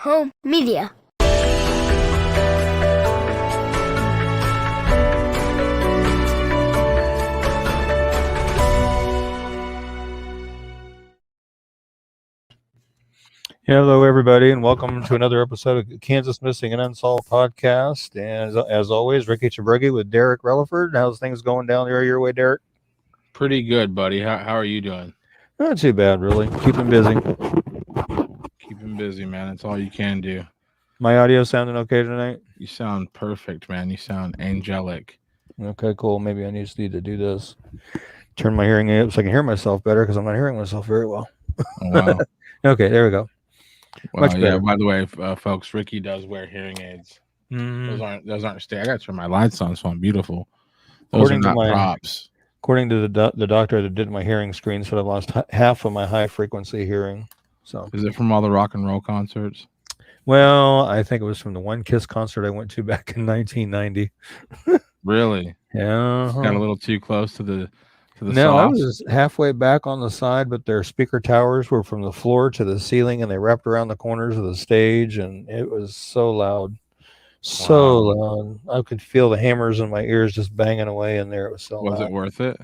Home Media. Hello, everybody, and welcome to another episode of Kansas Missing and Unsolved podcast. And as always, Ricky Chabruggy with Derek Relaford. How's things going down there your way, Derek? Pretty good, buddy. How are you doing? Not too bad, really. Keeping busy. Keeping busy, man. That's all you can do. My audio sounding okay tonight? You sound perfect, man. You sound angelic. Okay, cool. Maybe I just need to do this. Turn my hearing aid up so I can hear myself better because I'm not hearing myself very well. Oh, wow. Okay, there we go. Well, yeah. By the way, folks, Ricky does wear hearing aids. Mm-hmm. Those aren't. I got to turn my lights on, so I'm beautiful. Those are not props. According to the doctor that did my hearing screen, said I've lost half of my high frequency hearing. So is it from all the rock and roll concerts? Well, I think it was from the One Kiss concert I went to back in 1990. Really? Yeah. Got a little too close to the. No, I was halfway back on the side, but their speaker towers were from the floor to the ceiling, and they wrapped around the corners of the stage, and it was so loud. So loud. I could feel the hammers in my ears just banging away in there. It was so loud. Was it worth it?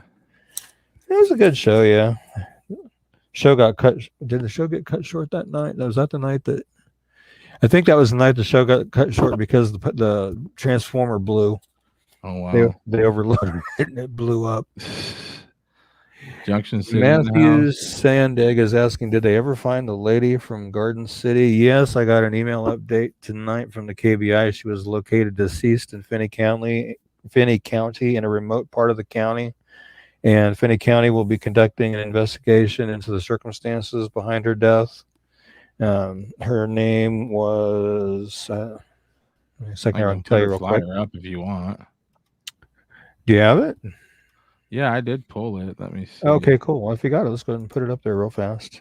It was a good show, yeah. Show got cut. Did the show get cut short that night? Was that the night that... I think that was the night the show got cut short because the transformer blew. Oh, wow. They overloaded it, and it blew up. Junction City. Matthew Sandig is asking, did they ever find the lady from Garden City? Yes, I got an email update tonight from the KBI. She was located deceased in Finney County in a remote part of the county. And Finney County will be conducting an investigation into the circumstances behind her death. Her name was... a second, I can tell you real quick. Up if you want. Do you have it? Yeah, I did pull it. Let me see. Okay, cool. Well, if you got it, let's go ahead and put it up there real fast.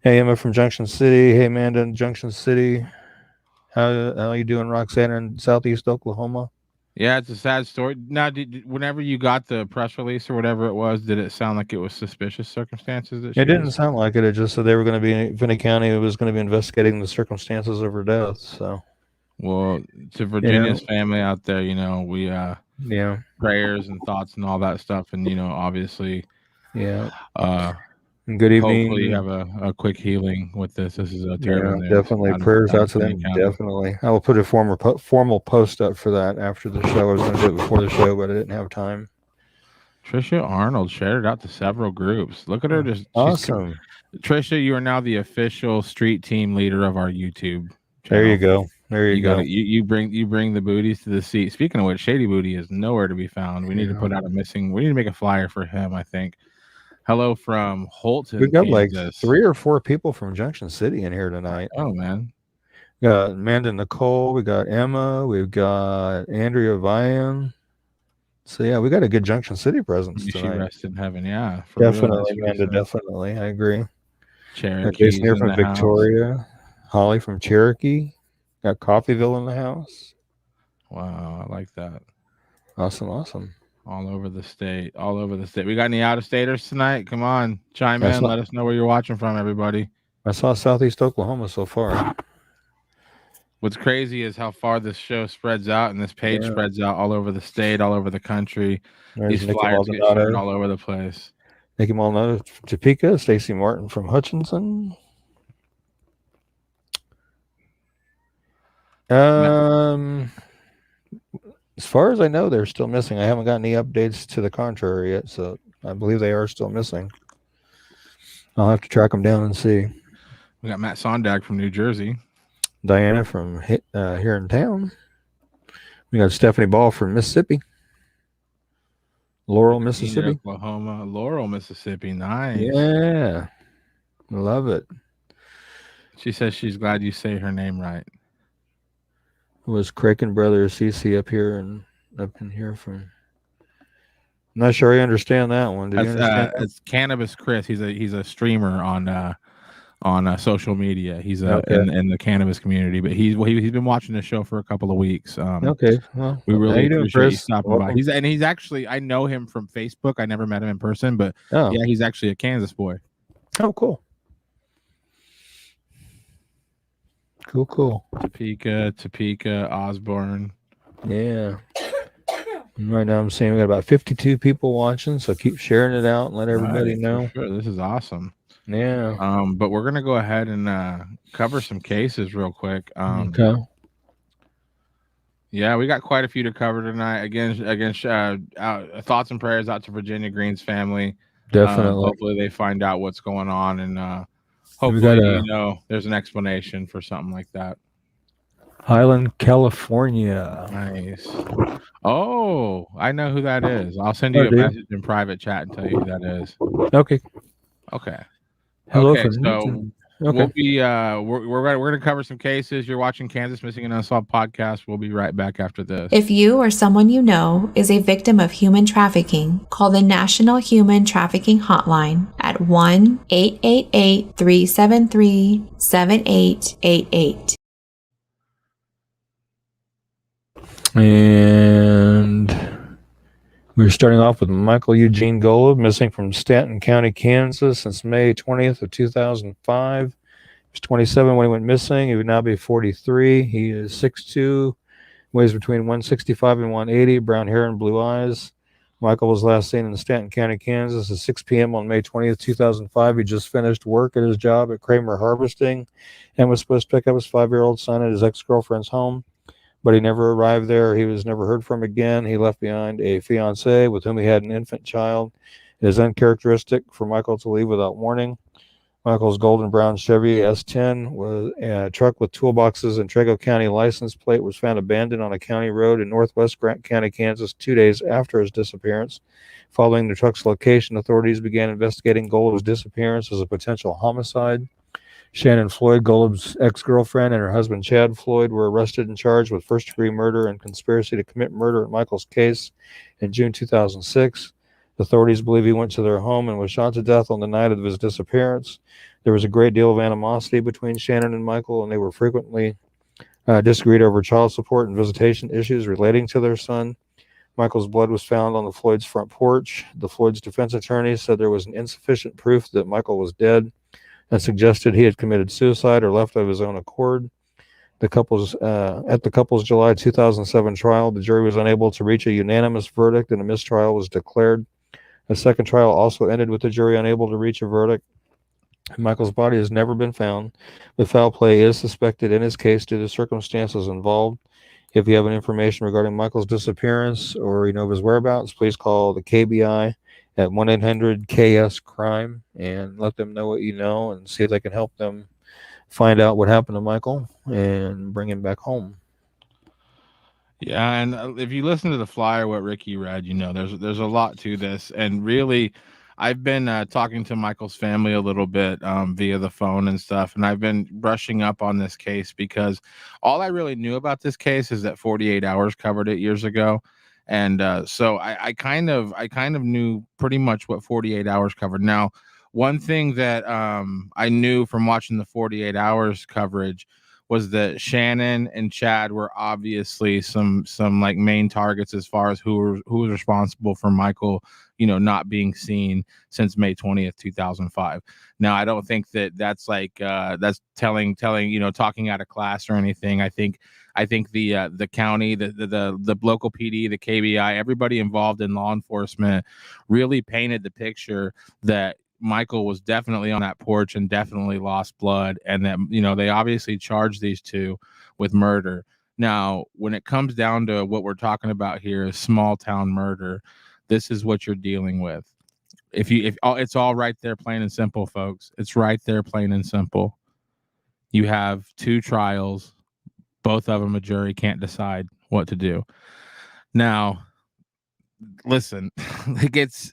Hey, Emma from Junction City. Hey, Amanda in Junction City. How are you doing, Roxanne in Southeast Oklahoma? Yeah, it's a sad story. Now, whenever you got the press release or whatever it was, did it sound like it was suspicious circumstances? It didn't sound like it. It just said they were going to be in Finney County. It was going to be investigating the circumstances of her death. So, well, to Virginia's family out there, we prayers and thoughts and all that stuff, and obviously, good evening. Hopefully, you have a quick healing with this. This is a terrible news. Definitely prayers out to them. Definitely, I will put a formal post up for that after the show. I was going to do it before the show, but I didn't have time. Trisha Arnold shared it out to several groups. Look at her, just awesome. Trisha, you are now the official street team leader of our YouTube channel. There you go. There you go. You bring the booties to the seat. Speaking of which, Shady Booty is nowhere to be found. We need to put out we need to make a flyer for him, I think. Hello from Holton. We got Kansas. Like 3 or 4 people from Junction City in here tonight. Oh, man. We got Amanda Nicole. We got Emma. We've got Andrea Vian. So, yeah, we got a good Junction City presence tonight. She rest in heaven, yeah. Definitely, Amanda, definitely. I agree. Cherokee here from Victoria. House. Holly from Cherokee. Got Coffeeville in the house. Wow, I like that. Awesome. All over the state. We got any out-of-staters tonight? Come on, chime in. Let us know where you're watching from, everybody. I saw Southeast Oklahoma so far. What's crazy is how far this show spreads out, and this page spreads out all over the state, all over the country. These flyers get shared all over the place. Nikki Maldonado from Topeka. Stacy Martin from Hutchinson. As far as I know, they're still missing. I haven't got any updates to the contrary yet, so I believe they are still missing. I'll have to track them down and see. We got Matt Sondag from New Jersey. Diana from here in town. We got Stephanie Ball from Mississippi. Laurel, Mississippi. Oklahoma. Laurel, Mississippi. Nice. Yeah. Love it. She says she's glad you say her name right. It was Kraken Brothers CC up in here from... I'm not sure I understand that one. Do you understand that? It's Cannabis Chris. He's a streamer on social media. He's in the cannabis community, but he's been watching the show for a couple of weeks. Okay, well, we really appreciate you stopping by. He's actually, I know him from Facebook. I never met him in person, but yeah, he's actually a Kansas boy. Oh, cool. Cool. Topeka, Osborne. Yeah. And right now I'm seeing we got about 52 people watching, so keep sharing it out and let everybody know. For sure. This is awesome. Yeah. But we're gonna go ahead and cover some cases real quick. Okay. Yeah, we got quite a few to cover tonight. Again, thoughts and prayers out to Virginia Green's family. Definitely. Hopefully they find out what's going on, and hopefully there's an explanation for something like that. Highland, California. Nice. Oh, I know who that is. I'll send you a message in private chat and tell you who that is. Okay. Hello. Okay. So we'll be we're gonna cover some cases. You're watching Kansas Missing and Unsolved podcast. We'll be right back after this. If you or someone you know is a victim of human trafficking, call the National Human Trafficking Hotline at 1-888-373-7888. And we're starting off with Michael Eugene Golub, missing from Stanton County, Kansas since May 20th of 2005. He was 27 when he went missing. He would now be 43. He is 6'2", weighs between 165 and 180, brown hair and blue eyes. Michael was last seen in Stanton County, Kansas at 6 p.m. on May 20th, 2005. He just finished work at his job at Kramer Harvesting and was supposed to pick up his 5-year-old son at his ex-girlfriend's home, but he never arrived there. He was never heard from again. He left behind a fiancée with whom he had an infant child. It is uncharacteristic for Michael to leave without warning. Michael's golden brown Chevy S10 was a truck with toolboxes and Trego County license plate was found abandoned on a county road in northwest Grant County, Kansas, 2 days after his disappearance. Following the truck's location, authorities began investigating Golub's disappearance as a potential homicide. Shannon Floyd, Golub's ex-girlfriend, and her husband Chad Floyd were arrested and charged with first-degree murder and conspiracy to commit murder in Michael's case in June 2006. Authorities believe he went to their home and was shot to death on the night of his disappearance. There was a great deal of animosity between Shannon and Michael, and they were frequently disagreed over child support and visitation issues relating to their son. Michael's blood was found on the Floyd's front porch. The Floyd's defense attorney said there was insufficient proof that Michael was dead and suggested he had committed suicide or left of his own accord. At the couple's July 2007 trial, the jury was unable to reach a unanimous verdict and a mistrial was declared. A second trial also ended with the jury unable to reach a verdict. Michael's body has never been found, but foul play is suspected in his case due to the circumstances involved. If you have any information regarding Michael's disappearance or you know of his whereabouts, please call the KBI at 1-800-KS-CRIME and let them know what you know and see if they can help them find out what happened to Michael and bring him back home. Yeah, and if you listen to the flyer, what Ricky read, you know, there's a lot to this, and really, I've been talking to Michael's family a little bit via the phone and stuff, and I've been brushing up on this case because all I really knew about this case is that 48 Hours covered it years ago, and so I kind of knew pretty much what 48 Hours covered. Now, one thing that I knew from watching the 48 Hours coverage was that Shannon and Chad were obviously some like main targets as far as who was responsible for Michael, you know, not being seen since May 20th, 2005. Now, I don't think that that's like that's telling, you know, talking out of class or anything. I think the county, the local PD, the KBI, everybody involved in law enforcement really painted the picture that Michael was definitely on that porch and definitely lost blood, and that, you know, they obviously charged these two with murder. Now, when it comes down to what we're talking about here is small town murder, this is what you're dealing with. If it's all right there, plain and simple, folks. It's right there, plain and simple. You have two trials, both of them a jury can't decide what to do. Now, listen, it gets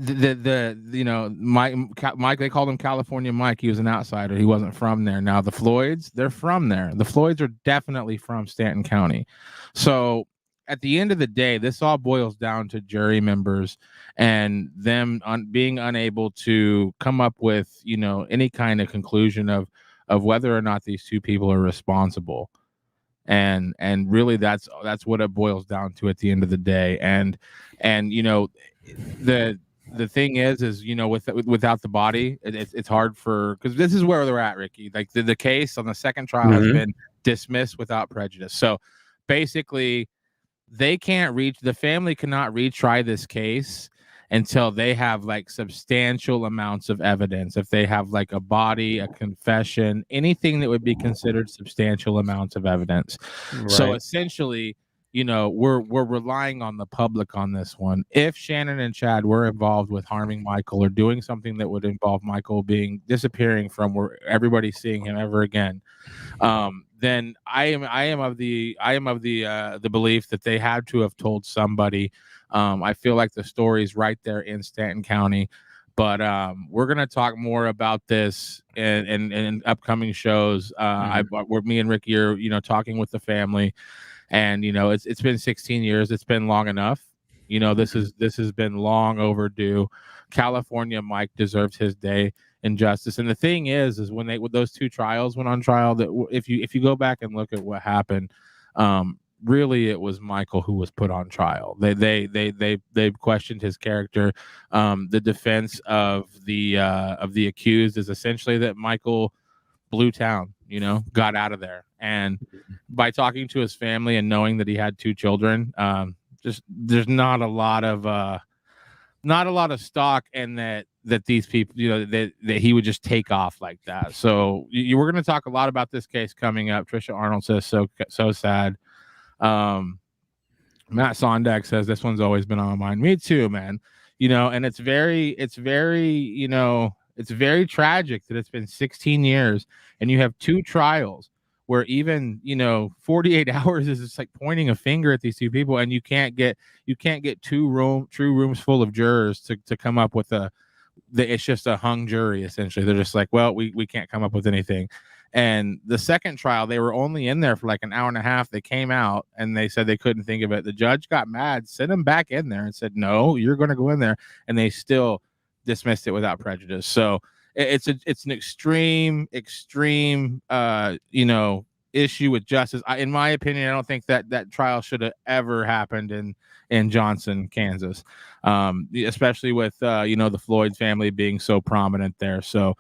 you know, Mike, they called him California Mike. He was an outsider. He wasn't from there. Now the Floyds, they're from there. The Floyds are definitely from Stanton County. So at the end of the day, this all boils down to jury members and them being unable to come up with, you know, any kind of conclusion of whether or not these two people are responsible. And really that's what it boils down to at the end of the day. And you know, the thing is without the body, it's hard because this is where they're at, Ricky. Like the case on the second trial has been dismissed without prejudice. So basically, the family cannot retry this case until they have like substantial amounts of evidence. If they have like a body, a confession, anything that would be considered substantial amounts of evidence. Right. So essentially, we're relying on the public on this one. If Shannon and Chad were involved with harming Michael or doing something that would involve Michael disappearing from where everybody's seeing him ever again, then I am of the belief that they had to have told somebody. I feel like the story's right there in Stanton County, but we're gonna talk more about this in upcoming shows. Me and Ricky are talking with the family, and it's been 16 years. It's been long enough. This has been long overdue. California Mike deserves his day in justice. And the thing is when those two trials went on trial, that if you go back and look at what happened, really it was Michael who was put on trial. They questioned his character. The defense of the accused is essentially that Michael blew town, got out of there. And by talking to his family and knowing that he had two children, there's not a lot of stock in that these people, that he would just take off like that. So we're going to talk a lot about this case coming up. Trisha Arnold says so sad. Matt Sondak says this one's always been on my mind. Me too, man. And it's very tragic that it's been 16 years and you have two trials where even 48 hours is just like pointing a finger at these two people, and you can't get true rooms full of jurors to come up with it's just a hung jury. Essentially, they're just like, well, we can't come up with anything. And the second trial, they were only in there for like an hour and a half. They came out and they said they couldn't think of it. The judge got mad, sent them back in there and said, no, you're going to go in there. And they still dismissed it without prejudice. So it's an extreme, issue with justice. In my opinion, I don't think that trial should have ever happened in Johnson, Kansas, especially with the Floyd family being so prominent there. So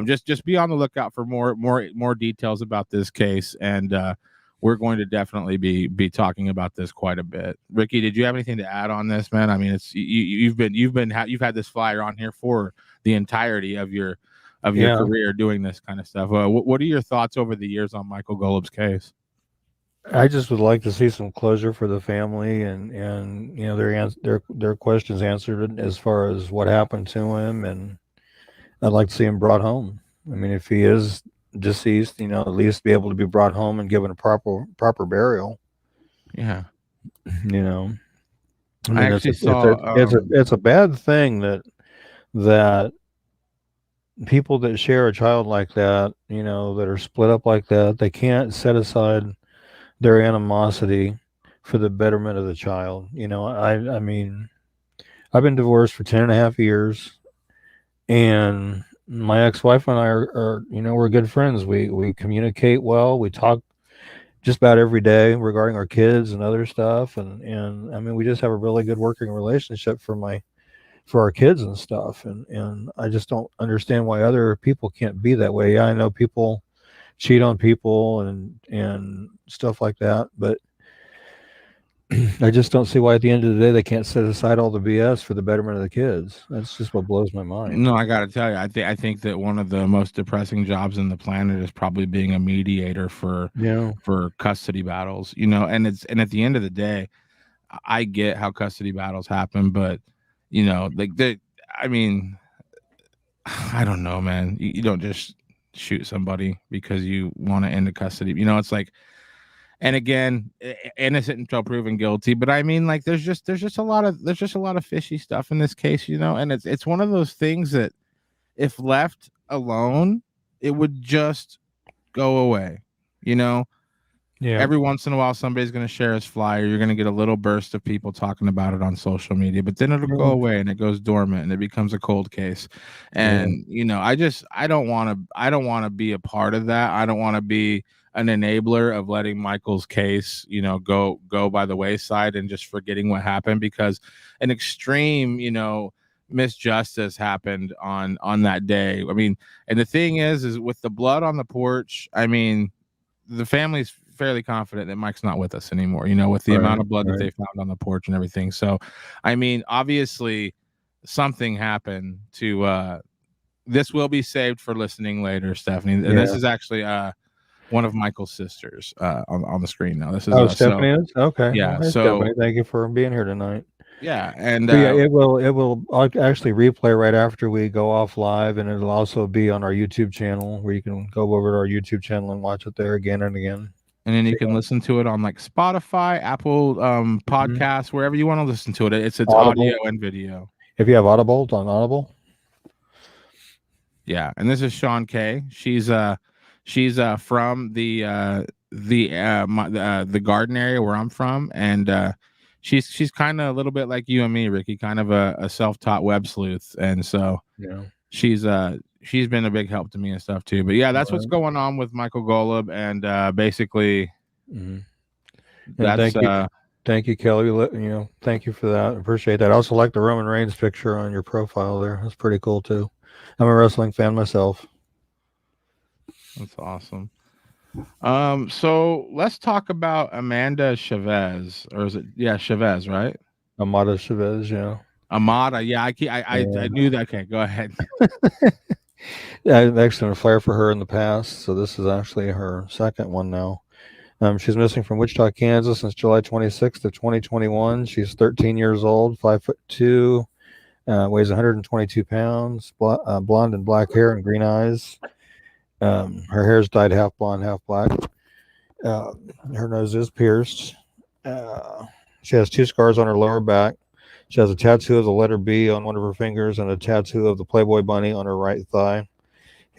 just be on the lookout for more details about this case, and we're going to definitely be talking about this quite a bit. Ricky, did you have anything to add on this, man? I mean, it's you've had this flyer on here for the entirety of your career doing this kind of stuff. What are your thoughts over the years on Michael Golub's case? I just would like to see some closure for the family and their questions answered as far as what happened to him, and I'd like to see him brought home. I mean, if he is deceased, at least be able to be brought home and given a proper burial. Yeah. I mean, I actually saw it's a bad thing that people that share a child like that, that are split up like that, they can't set aside their animosity for the betterment of the child. I mean, I've been divorced for 10.5 years, and my ex-wife and I are we're good friends. We communicate well. We talk just about every day regarding our kids and other stuff. And I mean, we just have a really good working relationship for our kids and stuff. And I just don't understand why other people can't be that way. Yeah, I know people cheat on people and stuff like that, but I just don't see why at the end of the day they can't set aside all the BS for the betterment of the kids. That's just what blows my mind. No, I got to tell you, I think that one of the most depressing jobs in the planet is probably being a mediator for custody battles. And at the end of the day, I get how custody battles happen, but I mean, I don't know, man. You don't just shoot somebody because you want to end a custody. It's like. And again, innocent until proven guilty. But I mean, like, there's just a lot of fishy stuff in this case, and it's one of those things that if left alone, it would just go away, Yeah. Every once in a while, somebody's going to share his flyer. You're going to get a little burst of people talking about it on social media, but then it'll go away and it goes dormant and it becomes a cold case. And I don't want to be a part of that. I don't want to be an enabler of letting Michael's case, go by the wayside and just forgetting what happened, because an extreme, misjustice happened on that day. I mean, and the thing is with the blood on the porch, I mean, the family's fairly confident that Mike's not with us anymore, with the amount of blood that they found on the porch and everything. So, I mean, obviously something happened to this will be saved for listening later, Stephanie. And this is actually one of Michael's sisters on the screen now. This is Stephanie is? Okay. Yeah. Well, So Stephanie, thank you for being here tonight. Yeah, and it will actually replay right after we go off live, and it'll also be on our YouTube channel where you can go over to our YouTube channel and watch it there again and again. And then you can listen to it on like Spotify, Apple podcasts, wherever you want to listen to it. It's audio and video. If you have Audible, it's on Audible. Yeah, and this is Sean Kay. She's from the Garden area where I'm from, and she's kind of a little bit like you and me, Ricky, kind of a self-taught web sleuth, and so she's been a big help to me and stuff too. But yeah, that's what's going on with Michael Golub, and basically that's thank you, Kelly. Thank you for that. I appreciate that. I also like the Roman Reigns picture on your profile there. That's pretty cool too. I'm a wrestling fan myself. That's awesome. So let's talk about Amanda Chavez, or is it Chavez, right? Amada Chavez, yeah. Amada, yeah. I knew that. Okay, go ahead. I've actually done a flare for her in the past, so this is actually her second one now. She's missing from Wichita, Kansas since July 26th of 2021. She's 13 years old, 5'2", weighs 122 pounds, blonde and black hair and green eyes. Her hair's dyed half blonde, half black. Her nose is pierced. She has 2 scars on her lower back. She has a tattoo of the letter B on one of her fingers and a tattoo of the Playboy bunny on her right thigh. If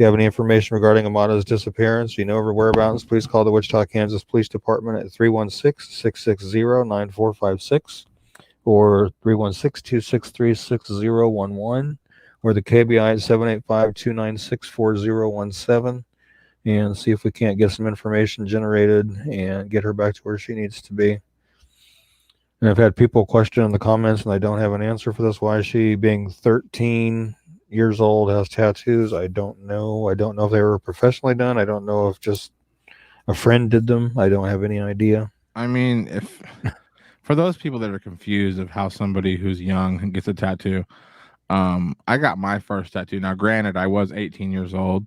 you have any information regarding Amada's disappearance, you know her whereabouts, please call the Wichita, Kansas Police Department at 316-660-9456 or 316-263-6011 or the KBI at 785-296-4017 and see if we can't get some information generated and get her back to where she needs to be. And I've had people question in the comments, and I don't have an answer for this. Why is she, being 13 years old, has tattoos? I don't know. I don't know if they were professionally done. I don't know if just a friend did them. I don't have any idea. I mean, if for those people that are confused of how somebody who's young gets a tattoo, I got my first tattoo. Now, granted, I was 18 years old,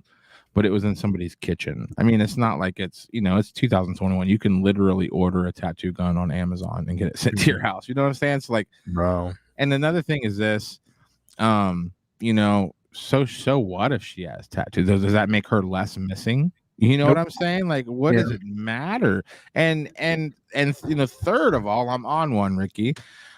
but it was in somebody's kitchen. I mean, it's not like it's 2021. You can literally order a tattoo gun on Amazon and get it sent to your house. You know what I'm saying? It's like, bro. And another thing is this, so what if she has tattoos? Does that make her less missing? You know what I'm saying? Like, what does it matter? And third of all, I'm on one, Ricky.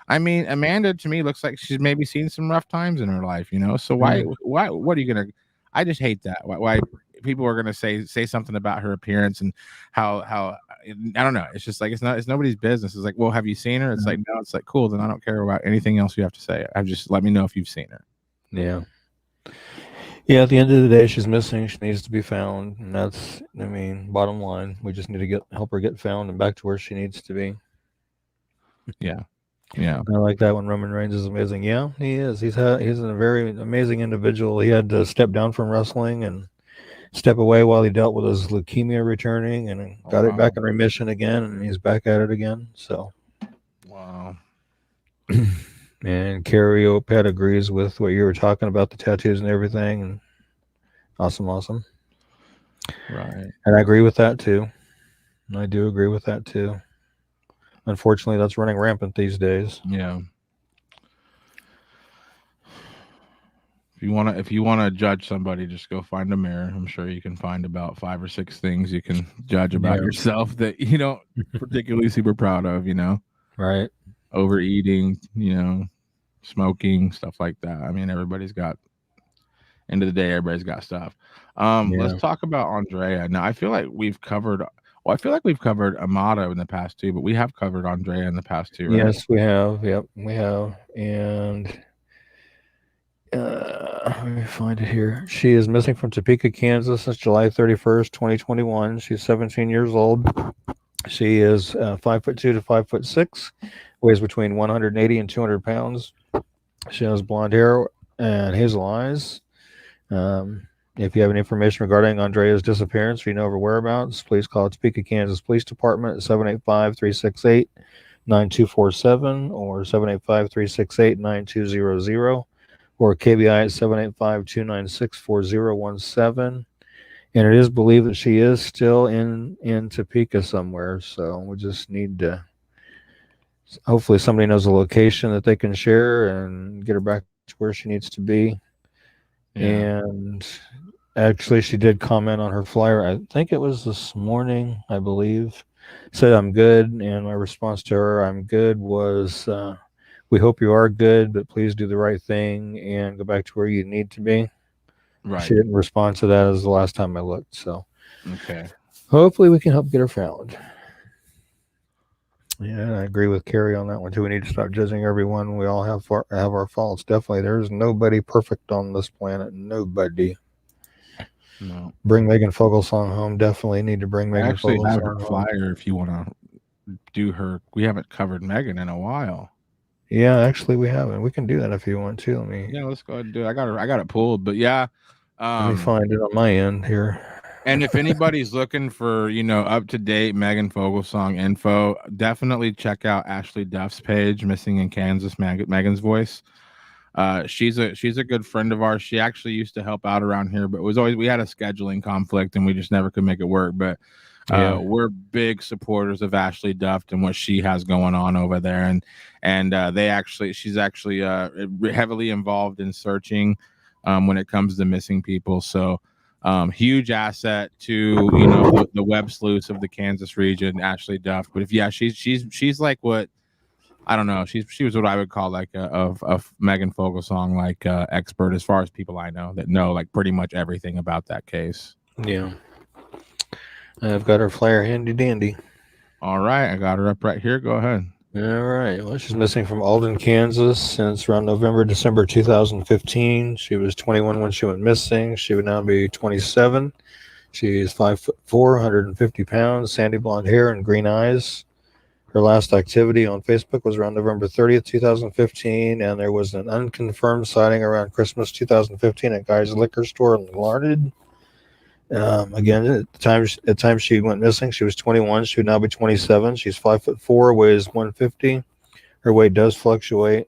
I mean, Amanda to me looks like she's maybe seen some rough times in her life, So why what are you gonna? I just hate that. Why people are gonna say something about her appearance and how I don't know. It's just like it's nobody's business. It's like, well, have you seen her? It's like, no. It's like, cool. Then I don't care about anything else you have to say. Just let me know if you've seen her. Yeah. Yeah, at the end of the day, she's missing. She needs to be found, and that's, bottom line. We just need to help her get found and back to where she needs to be. Yeah, yeah. I like that when Roman Reigns is amazing. Yeah, he is. He's a very amazing individual. He had to step down from wrestling and step away while he dealt with his leukemia returning, and got it back in remission again, and he's back at it again. So, wow. And Carrie Opet agrees with what you were talking about, the tattoos and everything. And awesome. Right. And I agree with that too. I do agree with that too. Unfortunately, that's running rampant these days. Yeah. If you want to judge somebody, just go find a mirror. I'm sure you can find about 5 or 6 things you can judge about yourself that you don't particularly super proud of, Right. Overeating, smoking, stuff like that. I mean, everybody's got, end of the day, everybody's got stuff. Let's talk about Andrea. Now, I feel like we've covered Amada in the past too, but we have covered Andrea in the past too, right? Yes, we have. Yep, we have. And let me find it here. She is missing from Topeka, Kansas since July 31st, 2021. She's 17 years old. She is 5'2" to 5'6", weighs between 180 and 200 pounds. She has blonde hair, and Hazel Eyes. If you have any information regarding Andrea's disappearance or you know of her whereabouts, please call Topeka, Kansas Police Department at 785-368-9247 or 785-368-9200 or KBI at 785-296-4017. And it is believed that she is still in Topeka somewhere, so we just need to hopefully somebody knows a location that they can share and get her back to where she needs to be. Yeah. And actually, she did comment on her flyer. I think it was this morning, I believe. Said, I'm good. And my response to her, I'm good, was, we hope you are good, but please do the right thing and go back to where you need to be. Right. She didn't respond to that as the last time I looked. So Okay. hopefully we can help get her found. Yeah, I agree with Carrie on that one too. We need to stop judging everyone. We all have our faults. Definitely, there's nobody perfect on this planet. Nobody. No. Bring Megan Fogelsong home. Definitely need to bring I Megan actually have her Fogelsong home. flyer if you want to do her. We haven't covered Megan in a while. Yeah, actually, we haven't. We can do that if you want to. Yeah, let's go ahead and do it. I got it pulled, but yeah. Let me find it on my end here. And if anybody's looking for, up to date Megan Fogelsong info, definitely check out Ashley Duff's page, Missing in Kansas, Megan's Voice. She's a good friend of ours. She actually used to help out around here, but we had a scheduling conflict and we just never could make it work. But we're big supporters of Ashley Duff and what she has going on over there. And she's actually heavily involved in searching when it comes to missing people. So huge asset to the web sleuths of the Kansas region, Ashley Duff. But she's like what, I don't know. She was what I would call like a Megan Fogelsong like expert as far as people I know that know like pretty much everything about that case. Yeah, I've got her flyer handy dandy. All right, I got her up right here. Go ahead. All right. Well, she's missing from Alden, Kansas since around December 2015. She was 21 when she went missing. She would now be 27. She's 5'4", 150 pounds, sandy blonde hair and green eyes. Her last activity on Facebook was around November 30th, 2015, and there was an unconfirmed sighting around Christmas 2015 at Guy's Liquor Store in Larned. Again, at the time she went missing, she was 21. She would now be 27. She's 5'4", weighs 150. Her weight does fluctuate.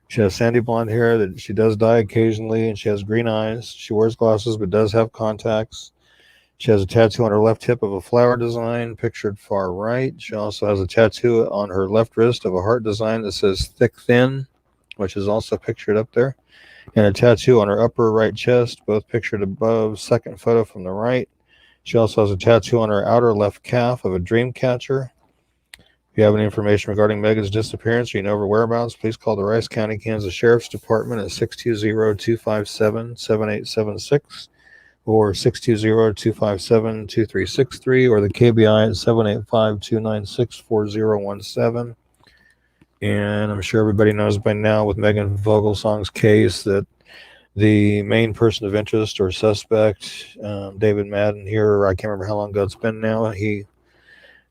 She has sandy blonde hair that she does dye occasionally, and she has green eyes. She wears glasses but does have contacts. She has a tattoo on her left hip of a flower design pictured far right. She also has a tattoo on her left wrist of a heart design that says Thick Thin, which is also pictured up there, and a tattoo on her upper right chest, both pictured above, second photo from the right. She also has a tattoo on her outer left calf of a dream catcher. If you have any information regarding Megan's disappearance or you know her whereabouts, please call the Rice County, Kansas Sheriff's Department at 620-257-7876 or 620-257-2363 or the KBI at 785-296-4017. And I'm sure everybody knows by now with Megan Fogelsong's case that the main person of interest or suspect, David Madden here, I can't remember how long ago it's been now, he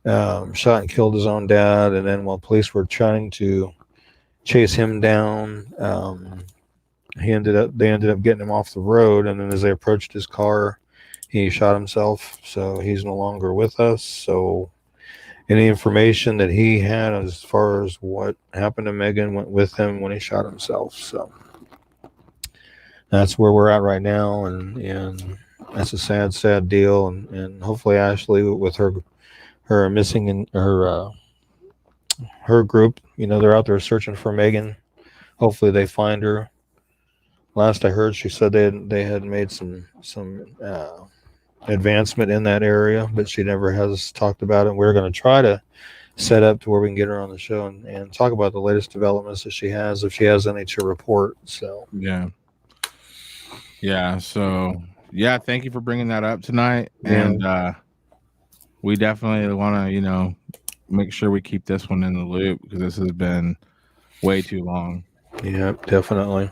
shot and killed his own dad, and then while police were trying to chase him down, they ended up getting him off the road, and then as they approached his car, he shot himself. So he's no longer with us. So any information that he had as far as what happened to Megan went with him when he shot himself. So that's where we're at right now, and that's a sad deal. And hopefully Ashley, with her missing in her group, they're out there searching for Megan. Hopefully they find her. Last I heard, she said they had made some advancement in that area, but she never has talked about it. We're going to try to set up to where we can get her on the show and talk about the latest developments that she has, if she has any to report. So so thank you for bringing that up tonight. And we definitely want to make sure we keep this one in the loop because this has been way too long. Yeah, definitely.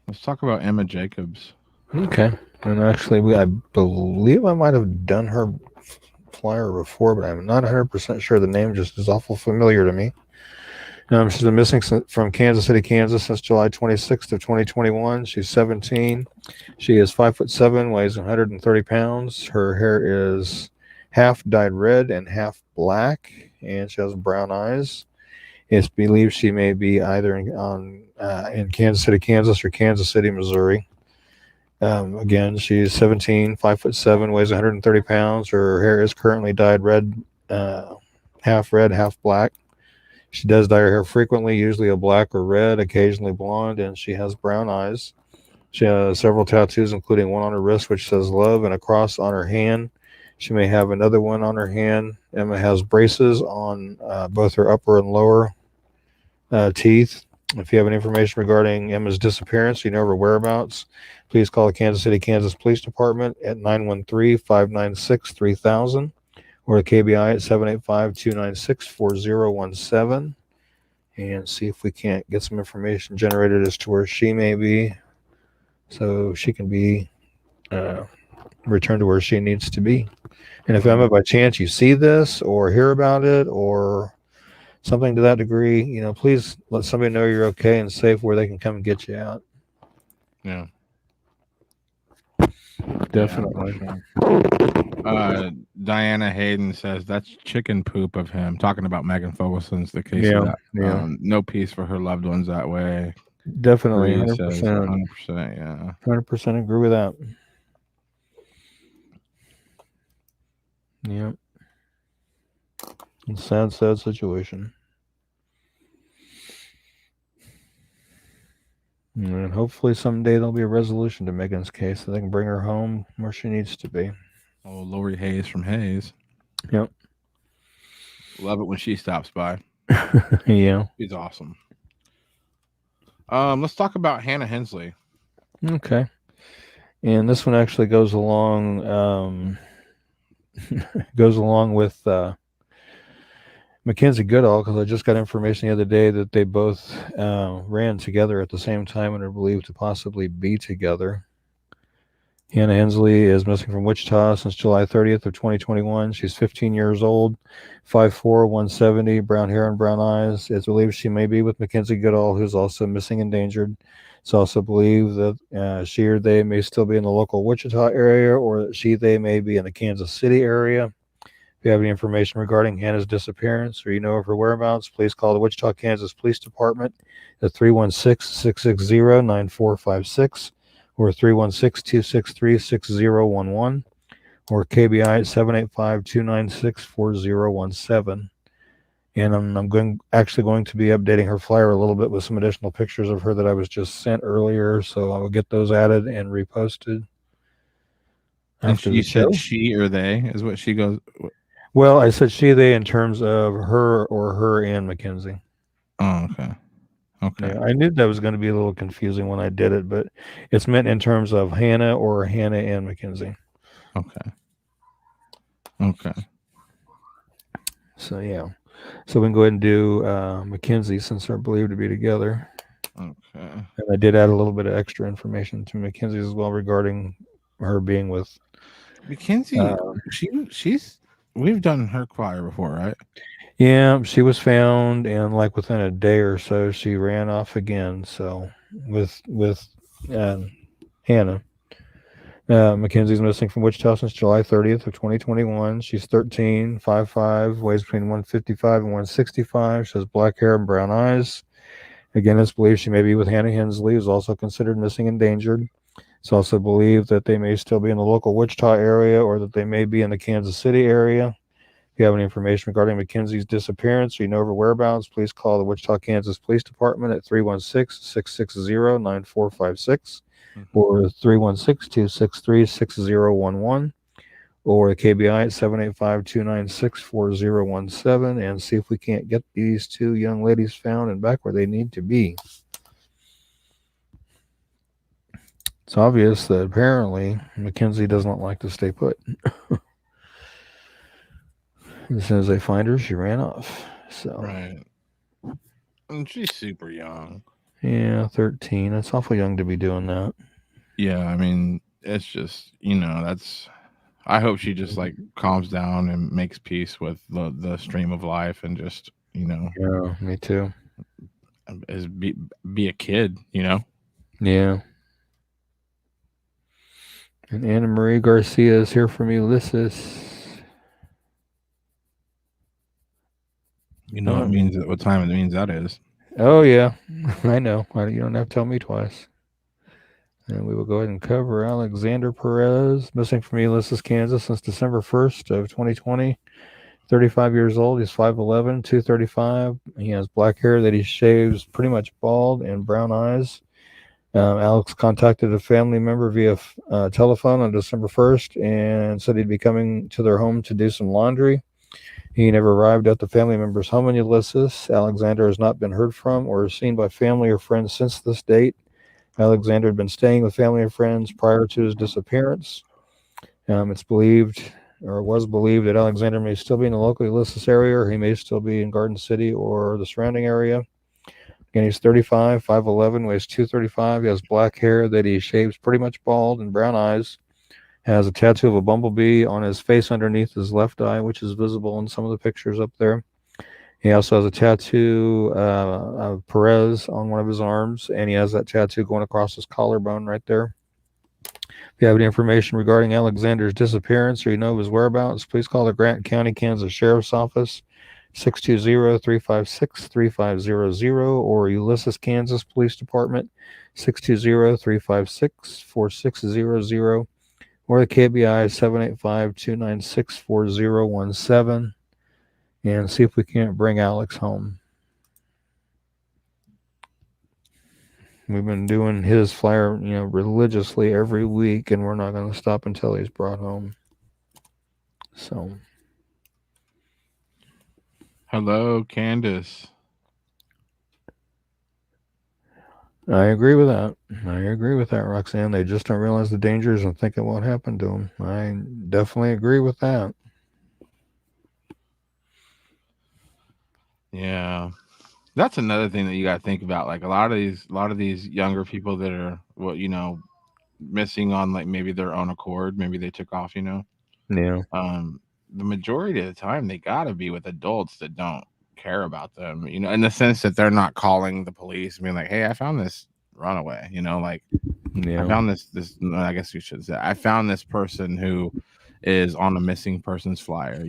Let's talk about Emma Jacobs. Okay. And actually, I believe I might have done her flyer before, but I'm not 100% sure. The name just is awful familiar to me. She's been missing from Kansas City, Kansas since July 26th of 2021. She's 17. She is 5'7", weighs 130 pounds. Her hair is half dyed red and half black, and she has brown eyes. It's believed she may be either in Kansas City, Kansas, or Kansas City, Missouri. Again, she's 17, 5'7", weighs 130 pounds. Her hair is currently dyed red, half black. She does dye her hair frequently, usually a black or red, occasionally blonde, and she has brown eyes. She has several tattoos, including one on her wrist, which says love, and a cross on her hand. She may have another one on her hand. Emma has braces on both her upper and lower teeth. If you have any information regarding Emma's disappearance, you know her whereabouts, please call the Kansas City, Kansas Police Department at 913-596-3000 or the KBI at 785-296-4017 and see if we can't get some information generated as to where she may be so she can be returned to where she needs to be. And if Emma, by chance, you see this or hear about it or something to that degree, please let somebody know you're okay and safe where they can come and get you out. Yeah. Definitely. Yeah, sure. Diana Hayden says that's chicken poop of him. Talking about Megan Fogelson's the case of that. Yeah. No peace for her loved ones that way. Definitely. 100%. 100%. Yeah. 100% agree with that. Yeah. Sad situation. And hopefully someday there'll be a resolution to Megan's case so they can bring her home where she needs to be. Oh, Lori Hayes from Hayes. Yep. Love it when she stops by. Yeah. She's awesome. Let's talk about Hannah Hensley. Okay. And this one actually goes along with Mackenzie Goodall, because I just got information the other day that they both ran together at the same time and are believed to possibly be together. Hannah Hensley is missing from Wichita since July 30th of 2021. She's 15 years old, 5'4", 170, brown hair and brown eyes. It's believed she may be with Mackenzie Goodall, who's also missing and endangered. It's also believed that she or they may still be in the local Wichita area, or that they may be in the Kansas City area. If you have any information regarding Hannah's disappearance or you know of her whereabouts, please call the Wichita, Kansas Police Department at 316-660-9456 or 316-263-6011 or KBI at 785-296-4017. And I'm going to be updating her flyer a little bit with some additional pictures of her that I was just sent earlier, so I will get those added and reposted. And she said she or they is what she goes. Well, I said she, they in terms of her or her and Mackenzie. Oh, okay. Okay. Yeah, I knew that was going to be a little confusing when I did it, but it's meant in terms of Hannah or Hannah and Mackenzie. Okay. Okay. So, yeah. So we can go ahead and do Mackenzie since they're believed to be together. Okay. And I did add a little bit of extra information to Mackenzie as well regarding her being with Mackenzie. We've done her choir before, right? Yeah, she was found, and like within a day or so, she ran off again. So with Hannah, Mackenzie's missing from Wichita since July 30th of 2021. She's 13, 5'5", weighs between 155 and 165. She has black hair and brown eyes. Again, it's believed she may be with Hannah Hensley, who's also considered missing and endangered. It's also believed that they may still be in the local Wichita area or that they may be in the Kansas City area. If you have any information regarding Mackenzie's disappearance or you know her whereabouts, please call the Wichita, Kansas Police Department at 316-660-9456 or 316-263-6011 or the KBI at 785-296-4017 and see if we can't get these two young ladies found and back where they need to be. It's obvious that apparently Mackenzie does not like to stay put. As soon as they find her, she ran off. So right. And she's super young. Yeah, 13. That's awful young to be doing that. Yeah, I mean, it's just, I hope she just like calms down and makes peace with the stream of life and just, Yeah, me too. be a kid, you know. Yeah. And Anna Marie Garcia is here from Ulysses. You know what time it means that is. Oh yeah, I know. You don't have to tell me twice. And we will go ahead and cover Alexander Perez, missing from Ulysses, Kansas since December 1st of 2020. 35 years old. He's 5'11", 235. He has black hair that he shaves pretty much bald and brown eyes. Alex contacted a family member via telephone on December 1st and said he'd be coming to their home to do some laundry. He never arrived at the family member's home in Ulysses. Alexander has not been heard from or seen by family or friends since this date. Alexander had been staying with family and friends prior to his disappearance. It's believed, or was believed, that Alexander may still be in the local Ulysses area, or he may still be in Garden City or the surrounding area. Again, he's 35, 5'11", weighs 235. He has black hair that he shaves pretty much bald and brown eyes. Has a tattoo of a bumblebee on his face underneath his left eye, which is visible in some of the pictures up there. He also has a tattoo of Perez on one of his arms, and he has that tattoo going across his collarbone right there. If you have any information regarding Alexander's disappearance or you know of his whereabouts, please call the Grant County, Kansas Sheriff's Office, 620-356-3500, or Ulysses, Kansas Police Department, 620-356-4600, or the KBI 785-296-4017. And see if we can't bring Alex home. We've been doing his flyer, religiously every week, and we're not going to stop until he's brought home. So, hello, Candace. I agree with that. Roxanne. They just don't realize the dangers and think it won't happen to them. I definitely agree with that. Yeah, that's another thing that you got to think about. Like a lot of these younger people that are missing on like maybe their own accord, maybe they took off. Yeah. The majority of the time they got to be with adults that don't care about them. In the sense that they're not calling the police and being like, "Hey, I found this runaway." I found this. I guess you should say, I found this person who is on a missing persons flyer.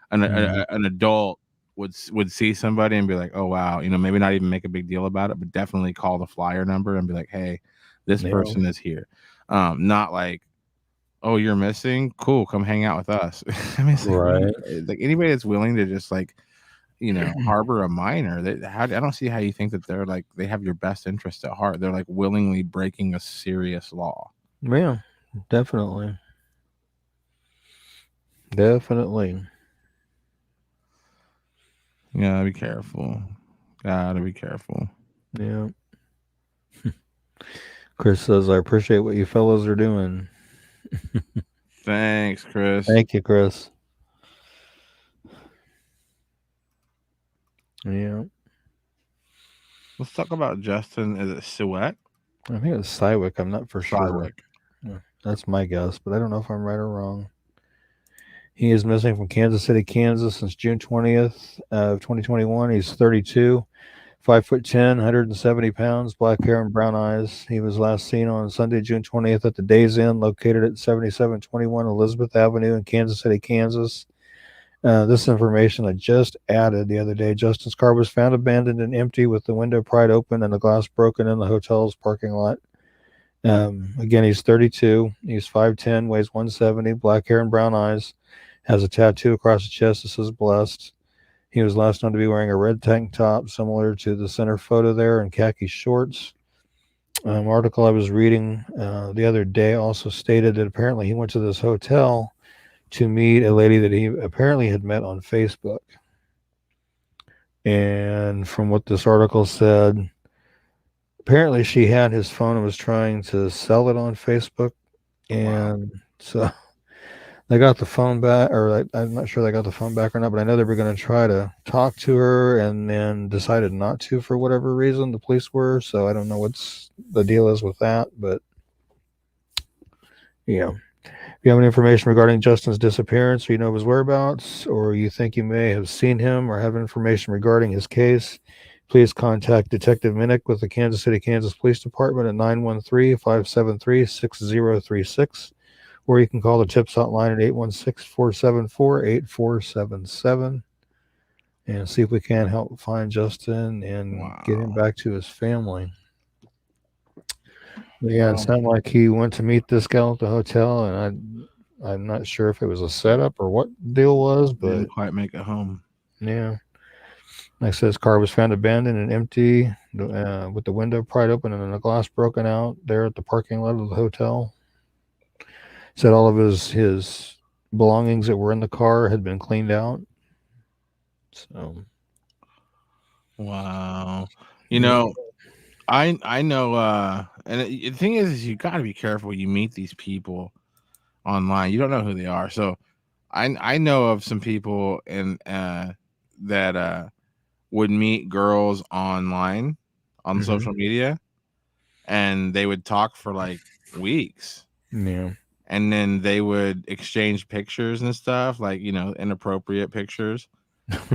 An adult would see somebody and be like, oh wow, maybe not even make a big deal about it, but definitely call the flyer number and be like, hey, this person is here. Not like, oh, you're missing, cool, come hang out with us. I mean, it's right. Like anybody that's willing to just like harbor a minor, I don't see how you think that they're like they have your best interest at heart. They're like willingly breaking a serious law. Yeah, definitely. Yeah, be careful. Gotta be careful. Yeah. Chris says, I appreciate what you fellows are doing. Thanks, Chris. Thank you, Chris. Yeah. Let's talk about Justin. Is it Siwek? I think it's Siwek. I'm not for sure. Yeah, that's my guess, but I don't know if I'm right or wrong. He is missing from Kansas City, Kansas since June 20th of 2021. He's 32, 5'10", 170 pounds, black hair and brown eyes. He was last seen on Sunday, June 20th at the Days Inn located at 7721 Elizabeth Avenue in Kansas City, Kansas. This information I just added the other day. Justin's car was found abandoned and empty with the window pried open and the glass broken in the hotel's parking lot. Again, he's 32. He's 5'10", weighs 170, black hair and brown eyes. Has a tattoo across his chest that says blessed. He was last known to be wearing a red tank top similar to the center photo there and khaki shorts. Article I was reading the other day also stated that apparently he went to this hotel to meet a lady that he apparently had met on Facebook. And from what this article said, apparently she had his phone and was trying to sell it on Facebook. And so they got the phone back, or I'm not sure they got the phone back or not, but I know they were going to try to talk to her and then decided not to for whatever reason, the police were. So I don't know what's the deal is with that, but yeah. If you have any information regarding Justin's disappearance, or you know his whereabouts, or you think you may have seen him or have information regarding his case, please contact Detective Minnick with the Kansas City, Kansas Police Department at 913-573-6036, or you can call the TIPS hotline at 816-474-8477 and see if we can help find Justin and get him back to his family. But yeah, it sounded like he went to meet this gal at the hotel, and I'm not sure if it was a setup or what the deal was, but Didn't quite make it home. yeah. Like I said, his car was found abandoned and empty, with the window pried open and the glass broken out there at the parking lot of the hotel. Said all of his belongings that were in the car had been cleaned out. So, wow. You know, I know, and the thing is you got to be careful when you meet these people online. You don't know who they are. So I know of some people that would meet girls online on social media, and they would talk for like weeks. Yeah. And then they would exchange pictures and stuff, like, inappropriate pictures.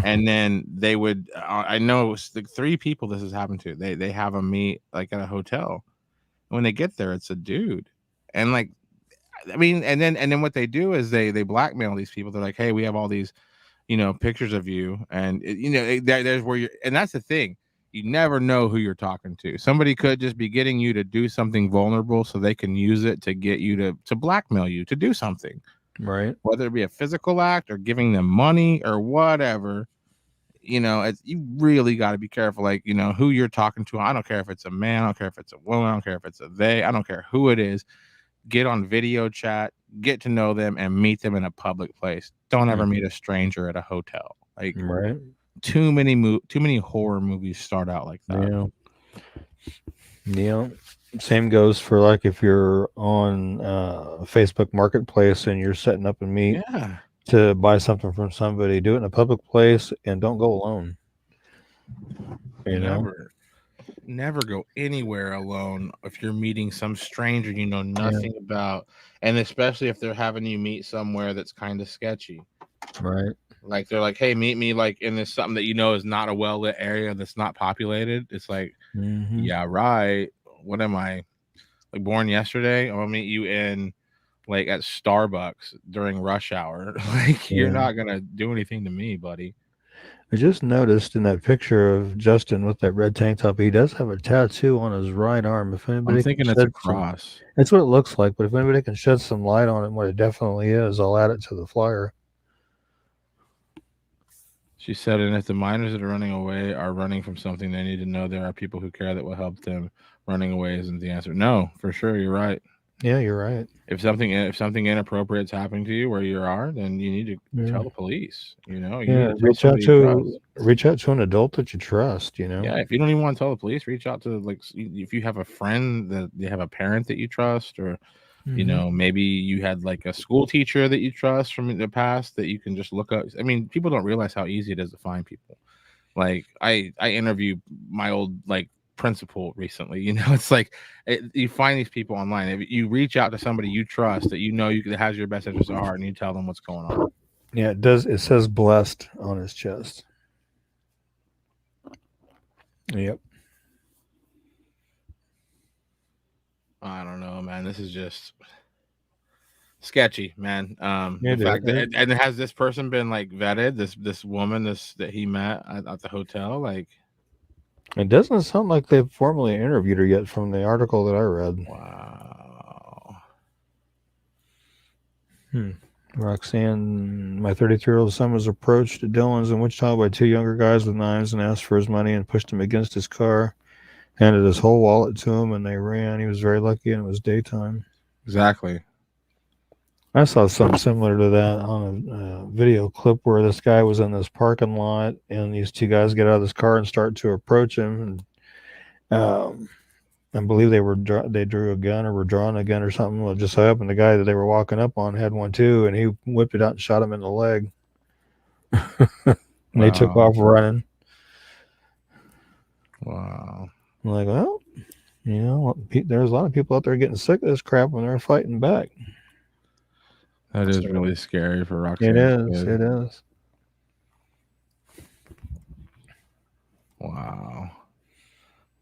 And then they would, I know the 3 people this has happened to. They have them meet like at a hotel. When they get there, it's a dude. And like, I mean, and then what they do is they blackmail these people. They're like, hey, we have all these, pictures of you. And, there's where you're, and that's the thing. You never know who you're talking to. Somebody could just be getting you to do something vulnerable so they can use it to get you to blackmail you to do something. Right. Whether it be a physical act or giving them money or whatever, you really got to be careful. Like, who you're talking to. I don't care if it's a man. I don't care if it's a woman. I don't care if it's a they. I don't care who it is. Get on video chat, get to know them, and meet them in a public place. Don't ever meet a stranger at a hotel. Like, right. Too many horror movies start out like that. Yeah. Same goes for like if you're on Facebook Marketplace and you're setting up a meet to buy something from somebody. Do it in a public place and don't go alone. Never go anywhere alone if you're meeting some stranger you know nothing about, and especially if they're having you meet somewhere that's kind of sketchy. Right. Like they're like, hey, meet me like in this something that is not a well-lit area that's not populated. It's like, yeah, right. What am I, like, born yesterday? I'm gonna meet you in like at Starbucks during rush hour. Like, you're not gonna do anything to me, buddy. I just noticed in that picture of Justin with that red tank top, he does have a tattoo on his right arm. If anybody, I'm thinking it's a cross. That's what it looks like. But if anybody can shed some light on it, what it definitely is, I'll add it to the flyer. She said, and if the minors that are running away are running from something, they need to know there are people who care that will help them. Running away isn't the answer. No, for sure, you're right. Yeah, you're right. If something inappropriate is happening to you where you are, then you need to tell the police. Reach out to an adult that you trust. Yeah, if you don't even want to tell the police, reach out to, like, if you have a friend that you have a parent that you trust, or maybe you had like a school teacher that you trust from the past that you can just look up. I mean, people don't realize how easy it is to find people. Like, I interviewed my old like principal recently. It's like you find these people online. If you reach out to somebody you trust that that has your best interest at heart, and you tell them what's going on. Yeah, it does. It says blessed on his chest. Yep. I don't know, man. This is just sketchy, man. The fact that, and has this person been like vetted? This woman, that he met at the hotel, like. It doesn't sound like they've formally interviewed her yet from the article that I read. Wow. Roxanne, my 33-year-old son was approached at Dillon's in Wichita by 2 younger guys with knives and asked for his money and pushed him against his car, handed his whole wallet to him, and they ran. He was very lucky, and it was daytime. Exactly. I saw something similar to that on a video clip where this guy was in this parking lot, and these 2 guys get out of this car and start to approach him. And I believe they drew a gun or were drawing a gun or something. Well, just so happened the guy that they were walking up on had one too, and he whipped it out and shot him in the leg. And they took off running. Wow. I'm like, well, there's a lot of people out there getting sick of this crap when they're fighting back. That is really scary for Roxanne. It is. Wow.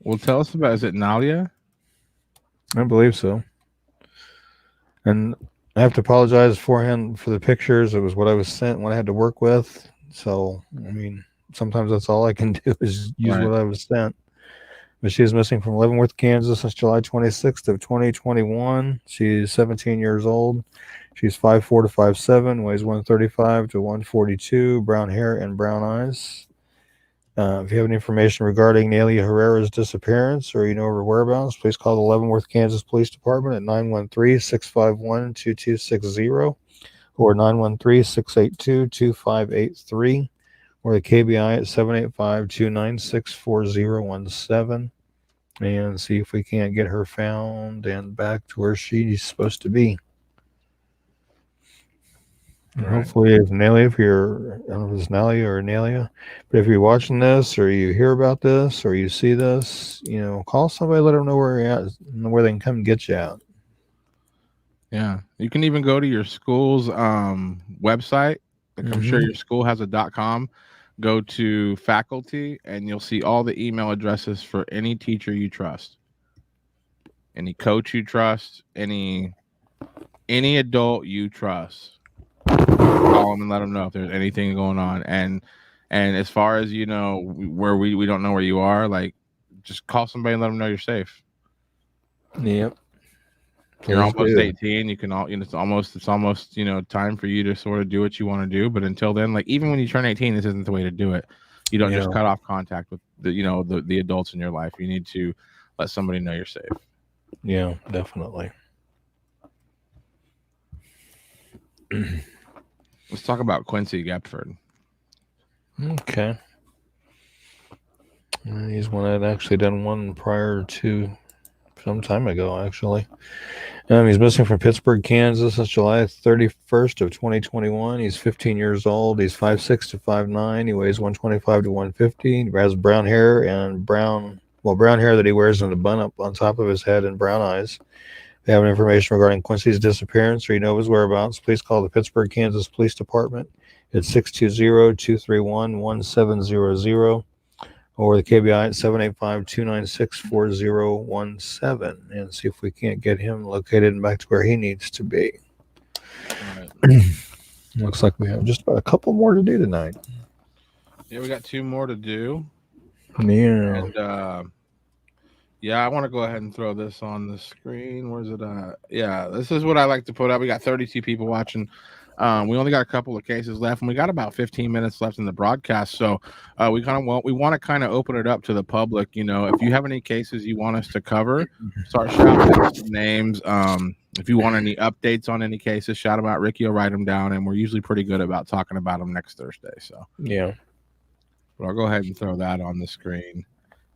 Well, tell us about. Is it Nalia? I believe so. And I have to apologize beforehand for the pictures. It was what I was sent, what I had to work with. So, I mean, sometimes that's all I can do is use Right. what I was sent. But she's missing from Leavenworth, Kansas since July 26th of 2021. She's 17 years old. She's 5'4" to 5'7", weighs 135 to 142, brown hair and brown eyes. If you have any information regarding Nelia Herrera's disappearance or you know her whereabouts, please call the Leavenworth, Kansas Police Department at 913-651-2260 or 913-682-2583 or the KBI at 785-296-4017 and see if we can't get her found and back to where she's supposed to be. Right. Hopefully, if Nelia, if you're, I don't know if it's Nelia or Nelia, but if you're watching this or you hear about this or you see this, you know, call somebody, let them know where you're at, where they can come get you at. Yeah. You can even go to your school's website. Like I'm sure your school has a .com. Go to faculty and you'll see all the email addresses for any teacher you trust, any coach you trust, any adult you trust. Call them and let them know if there's anything going on. And as far as you know, where we don't know where you are, like just call somebody and let them know you're safe. Yep. You're almost 18. You can all, you know, it's almost, you know, time for you to sort of do what you want to do. But until then, like even when you turn 18, this isn't the way to do it. You don't just cut off contact with the, you know, the adults in your life. You need to let somebody know you're safe. Yeah, definitely. Let's talk about Quincy Gepford. Okay. He's one I'd actually done one prior to some time ago, actually. He's missing from Pittsburgh, Kansas since July 31st of 2021. He's 15 years old. He's 5'6" to 5'9". He weighs 125 to 150. He has brown hair and brown hair that he wears in a bun up on top of his head and brown eyes. If you have information regarding Quincy's disappearance or you know his whereabouts, please call the Pittsburgh, Kansas Police Department at 620-231-1700 or the KBI at 785-296-4017 and see if we can't get him located and back to where he needs to be. Right. Looks like we have just about a couple more to do tonight. Yeah, we got 2 more to do. Yeah. And yeah, I want to go ahead and throw this on the screen. Where's it at? Yeah, this is what I like to put up. We got 32 people watching. We only got a couple of cases left, and we got about 15 minutes left in the broadcast. So we want to kind of open it up to the public. You know, if you have any cases you want us to cover, start shouting out some names. If you want any updates on any cases, shout them out. Ricky will write them down, and we're usually pretty good about talking about them next Thursday. So yeah, but I'll go ahead and throw that on the screen.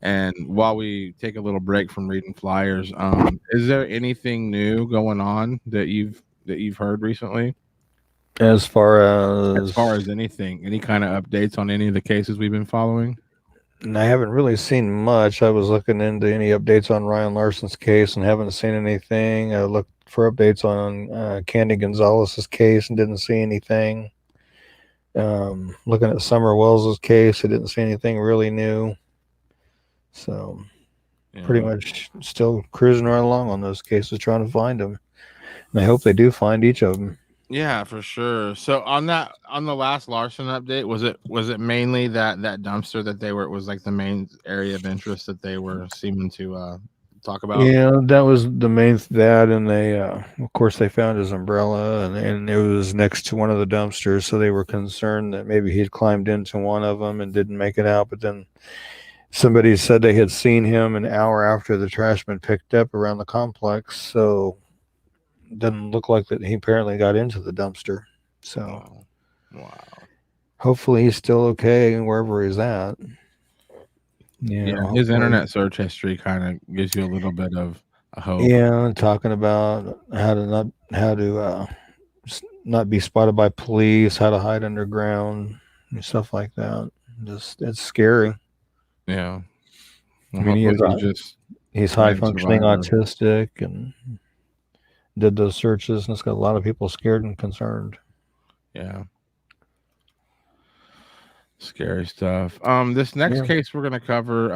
And while we take a little break from reading flyers, is there anything new going on that you've heard recently? As far as anything, any kind of updates on any of the cases we've been following? I haven't really seen much. I was looking into any updates on Ryan Larson's case and haven't seen anything. I looked for updates on Candy Gonzalez's case and didn't see anything. Looking at Summer Wells's case, I didn't see anything really new. So pretty much still cruising right along on those cases, trying to find them. And I hope they do find each of them. Yeah, for sure. So on the last Larson update, was it mainly that dumpster that was like the main area of interest that they were seeming to talk about? Yeah, that was the main and they of course they found his umbrella and it was next to one of the dumpsters, so they were concerned that maybe he'd climbed into one of them and didn't make it out, but then somebody said they had seen him an hour after the trash been picked up around the complex, so it doesn't look like that he apparently got into the dumpster. So wow. Hopefully he's still okay wherever he's at. Yeah, his internet search history kind of gives you a little bit of a hope. Yeah, talking about how to not be spotted by police, how to hide underground, and stuff like that. Just it's scary. Yeah, well, I mean, he's high functioning autistic and did those searches, and it's got a lot of people scared and concerned. Yeah. Scary stuff. This next case we're gonna cover,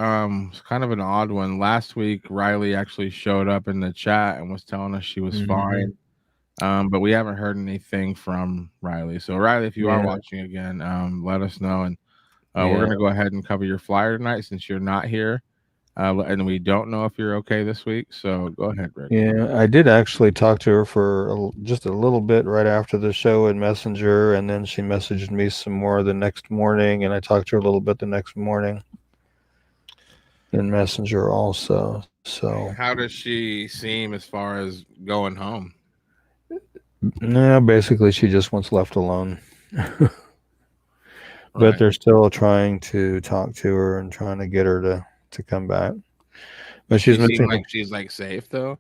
it's kind of an odd one. Last week, Riley actually showed up in the chat and was telling us she was fine. But we haven't heard anything from Riley. So Riley, if you are watching again, let us know, and we're gonna go ahead and cover your flyer tonight since you're not here. And we don't know if you're okay this week. So go ahead, Rick. Yeah, I did actually talk to her for just a little bit right after the show in Messenger, and then she messaged me some more the next morning, and I talked to her a little bit the next morning in Messenger also. So how does she seem as far as going home? yeah, basically she just wants left alone. But they're still trying to talk to her and trying to get her to come back. But she's missing. Like she's like safe though.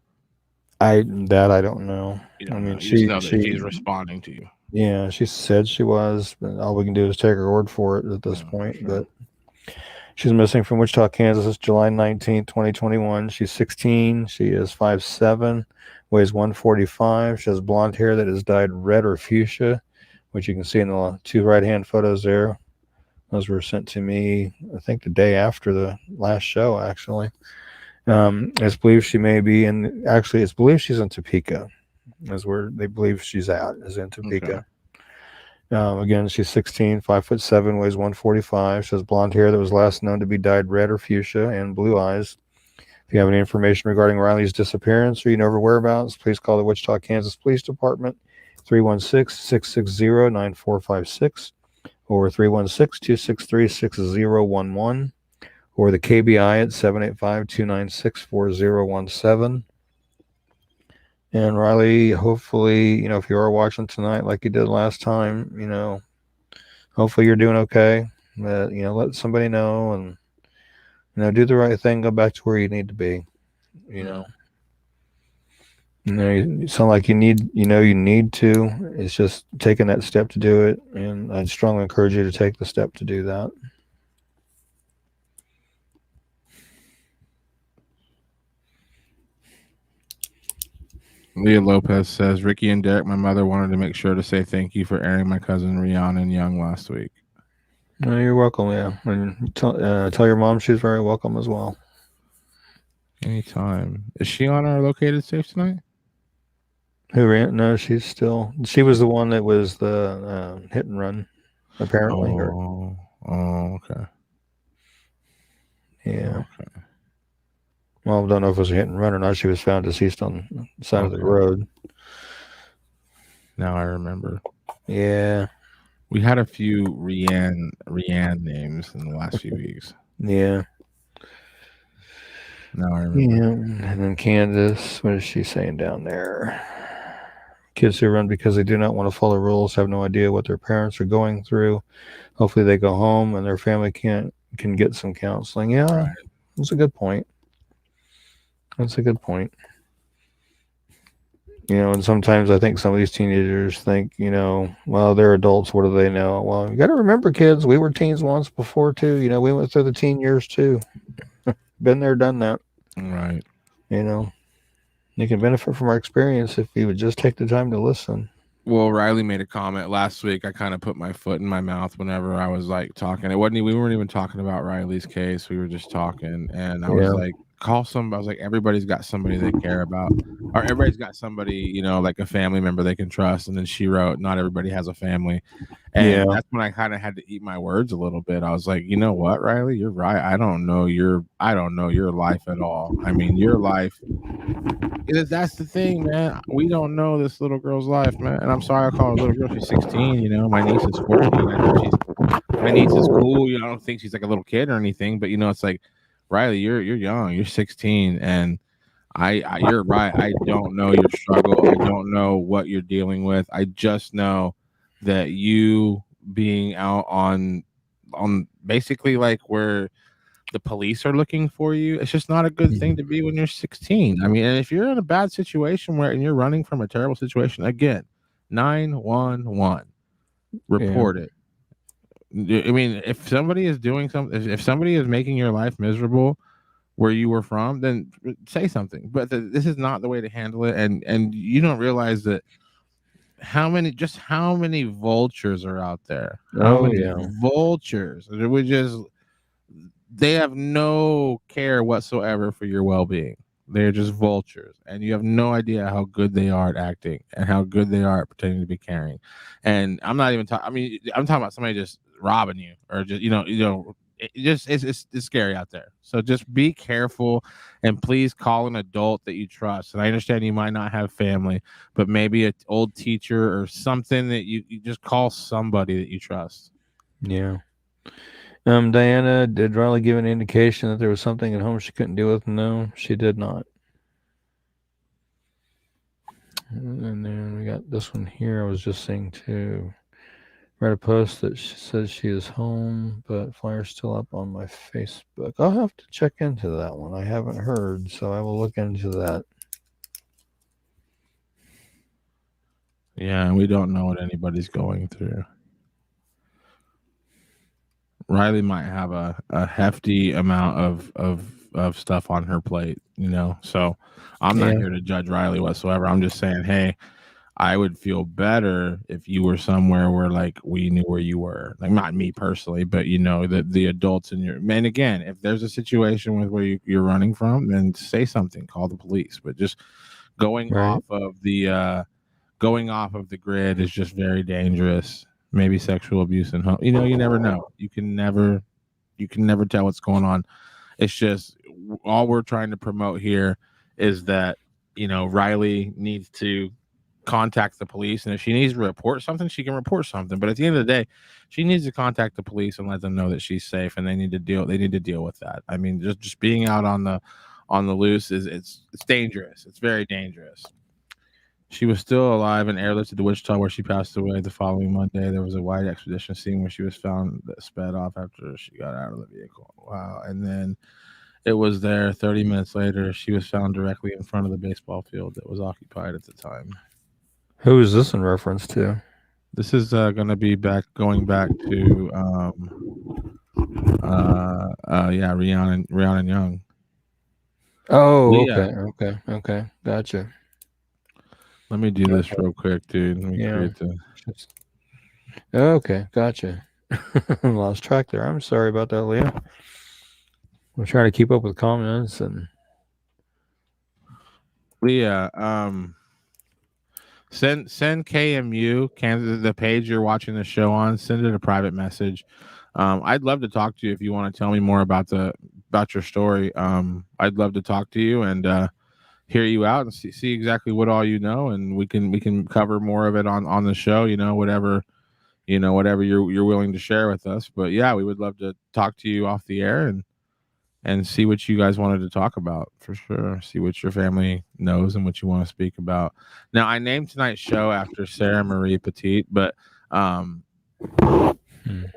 I don't know. I mean, you just know that she's responding to you. Yeah, she said she was, but all we can do is take her word for it at this point. Sure. But she's missing from Wichita, Kansas, July 19th, 2021. She's 16. She is 5'7", weighs 145. She has blonde hair that is dyed red or fuchsia, which you can see in the two right-hand photos there. Those were sent to me, I think, the day after the last show, actually. It's believed she may be in, actually, it's believed she's in Topeka. Is where they believe she's at, is in Topeka. Okay. Again, she's 16, 5'7", weighs 145. She has blonde hair that was last known to be dyed red or fuchsia and blue eyes. If you have any information regarding Riley's disappearance or you know her whereabouts, please call the Wichita, Kansas Police Department, 316-660-9456 or 316-263-6011 or the KBI at 785-296-4017. And Riley, hopefully, if you are watching tonight like you did last time, hopefully you're doing okay. Let somebody know and, do the right thing. Go back to where you need to be. You sound like you need to. It's just taking that step to do it. And I'd strongly encourage you to take the step to do that. Leah Lopez says, Ricky and Derek, my mother wanted to make sure to say thank you for airing my cousin Rhiannon Young last week. No, you're welcome, yeah. And tell your mom she's very welcome as well. Anytime. Is she on our Located Safe tonight? Who ran? No, she was the one that was the hit and run, apparently. Oh, okay. Yeah. Okay. Well, I don't know if it was a hit and run or not. She was found deceased on the side of the road. Now I remember. Yeah. We had a few Rianne names in the last few weeks. Yeah. Now I remember. Yeah. And then Candace, what is she saying down there? Kids who run because they do not want to follow rules have no idea what their parents are going through. Hopefully they go home and their family can get some counseling. Yeah, that's a good point. That's a good point. And sometimes I think some of these teenagers think, well, they're adults. What do they know? Well, you got to remember, kids, we were teens once before too. We went through the teen years too. Been there, done that. Right. You can benefit from our experience if you would just take the time to listen. Well, Riley made a comment last week. I kind of put my foot in my mouth whenever I was like talking. We weren't even talking about Riley's case. We were just talking, and I was like, call somebody. I was like, everybody's got somebody they care about, or everybody's got somebody, like a family member they can trust. And then she wrote, not everybody has a family. And that's when I kind of had to eat my words a little bit. I was like, you know what, Riley, you're right. I don't know your life at all. I mean, your life. That's the thing, man. We don't know this little girl's life, man. And I'm sorry I call her a little girl. She's 16. My niece is 14. My niece is cool. I don't think she's like a little kid or anything. But it's like, Riley, you're young. You're 16, and you're right. I don't know your struggle. I don't know what you're dealing with. I just know that you being out on basically like where the police are looking for you, it's just not a good thing to be when you're 16. I mean, and if you're in a bad situation and you're running from a terrible situation, again, 911, report it. I mean, if somebody is doing something, if somebody is making your life miserable where you were from, then say something. But this is not the way to handle it. And you don't realize that how many vultures are out there? How Oh many yeah. vultures? They have no care whatsoever for your well-being. They're just vultures, and you have no idea how good they are at acting and how good they are at pretending to be caring. And I'm not even talking. I mean, I'm talking about somebody just robbing you, or just it's scary out there. So just be careful, and please call an adult that you trust. And I understand you might not have family, but maybe an old teacher or something that you just call somebody that you trust. Yeah. Diana, did Riley give an indication that there was something at home she couldn't deal with? No, she did not. And then we got this one here. I was just saying to read a post that she says she is home, but flyer's still up on my Facebook. I'll have to check into that one. I haven't heard, so I will look into that. Yeah, we don't know what anybody's going through. Riley might have a hefty amount of stuff on her plate, So I'm not here to judge Riley whatsoever. I'm just saying, hey, I would feel better if you were somewhere where like we knew where you were. Like not me personally, but the adults in your man. Again, if there's a situation with where you're running from, then say something, call the police. But just going Right. going off of the grid is just very dangerous. Maybe sexual abuse and home. You never know. You can never tell what's going on. It's just all we're trying to promote here is that Riley needs to contact the police, and if she needs to report something, she can report something. But at the end of the day, she needs to contact the police and let them know that she's safe, and they need to deal with that. I mean, just being out on the loose it's dangerous. It's very dangerous. She was still alive and airlifted to Wichita, where she passed away the following Monday. There was a wide expedition scene where she was found that sped off after she got out of the vehicle. Wow. And then it was there 30 minutes later. She was found directly in front of the baseball field that was occupied at the time. Who is this in reference to? This is going to be going back to, Rhiannon Young. Oh, Leah. okay. Gotcha. Let me do this real quick, dude. Let me create the. Okay, gotcha. Lost track there. I'm sorry about that, Leah. We're trying to keep up with comments and. Leah, send KMU Kansas, the page you're watching the show on. Send it a private message. I'd love to talk to you if you want to tell me more about your story. I'd love to talk to you and hear you out and see exactly what all you know, and we can cover more of it on the show. Whatever you're willing to share with us. But yeah, we would love to talk to you off the air and see what you guys wanted to talk about for sure. See what your family knows and what you want to speak about. Now, I named tonight's show after Sarah Marie Pettit, but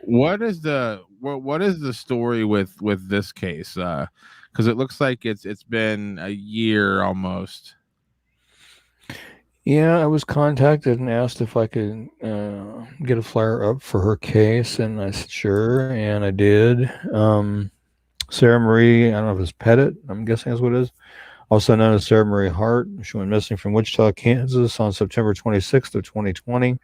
what is the story with this case? Because it looks like it's been a year almost. Yeah, I was contacted and asked if I could get a flyer up for her case, and I said sure, and I did. Sarah Marie, I don't know if it's Pettit, I'm guessing that's what it is, also known as Sarah Marie Hart. She went missing from Wichita, Kansas on September 26th of 2020.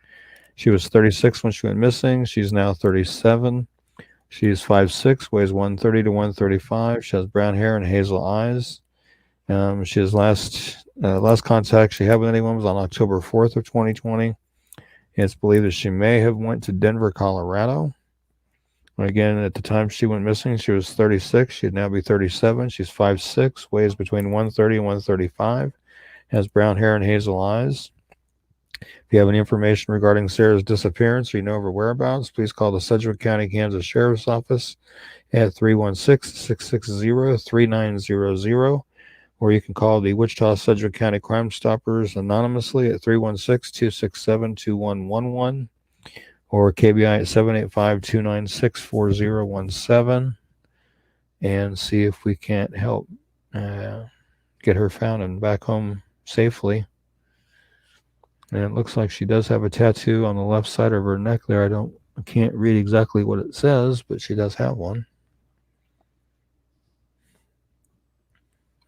She was 36 when she went missing. She's now 37. She's 5'6", weighs 130 to 135. She has brown hair and hazel eyes. She has last contact she had with anyone was on October 4th of 2020. It's believed that she may have went to Denver, Colorado. Again, at the time she went missing, she was 36. She'd now be 37. She's 5'6", weighs between 130 and 135, has brown hair and hazel eyes. If you have any information regarding Sarah's disappearance or you know of her whereabouts, please call the Sedgwick County, Kansas Sheriff's Office at 316-660-3900, or you can call the Wichita Sedgwick County Crime Stoppers anonymously at 316-267-2111. or KBI at 785-296-4017, and see if we can't help get her found and back home safely. And it looks like she does have a tattoo on the left side of her neck there. I can't read exactly what it says, but she does have one.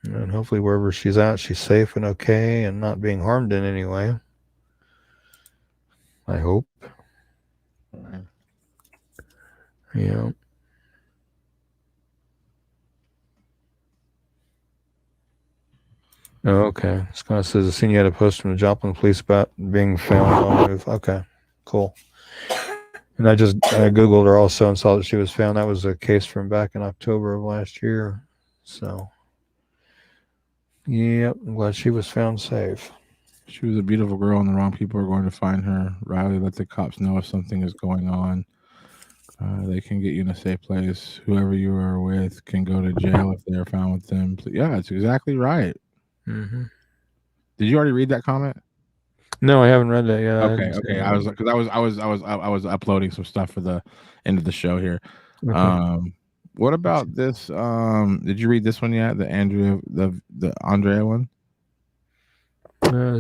And hopefully wherever she's at, she's safe and okay and not being harmed in any way. I hope. Right. Yeah. Oh, okay. This kind of says, "Seen you had a post from the Joplin police about being found on the roof." Okay, cool. And I Googled her also and saw that she was found. That was a case from back in October of last year. So, yep, I'm glad she was found safe. She was a beautiful girl, and the wrong people are going to find her. Riley, let the cops know if something is going on. They can get you in a safe place. Whoever you are with can go to jail if they are found with them. Yeah, it's exactly right. Mm-hmm. Did you already read that comment? No, I haven't read that yet. Okay. I was because I was uploading some stuff for the end of the show here. Okay. What about this? Did you read this one yet? The Andrea one?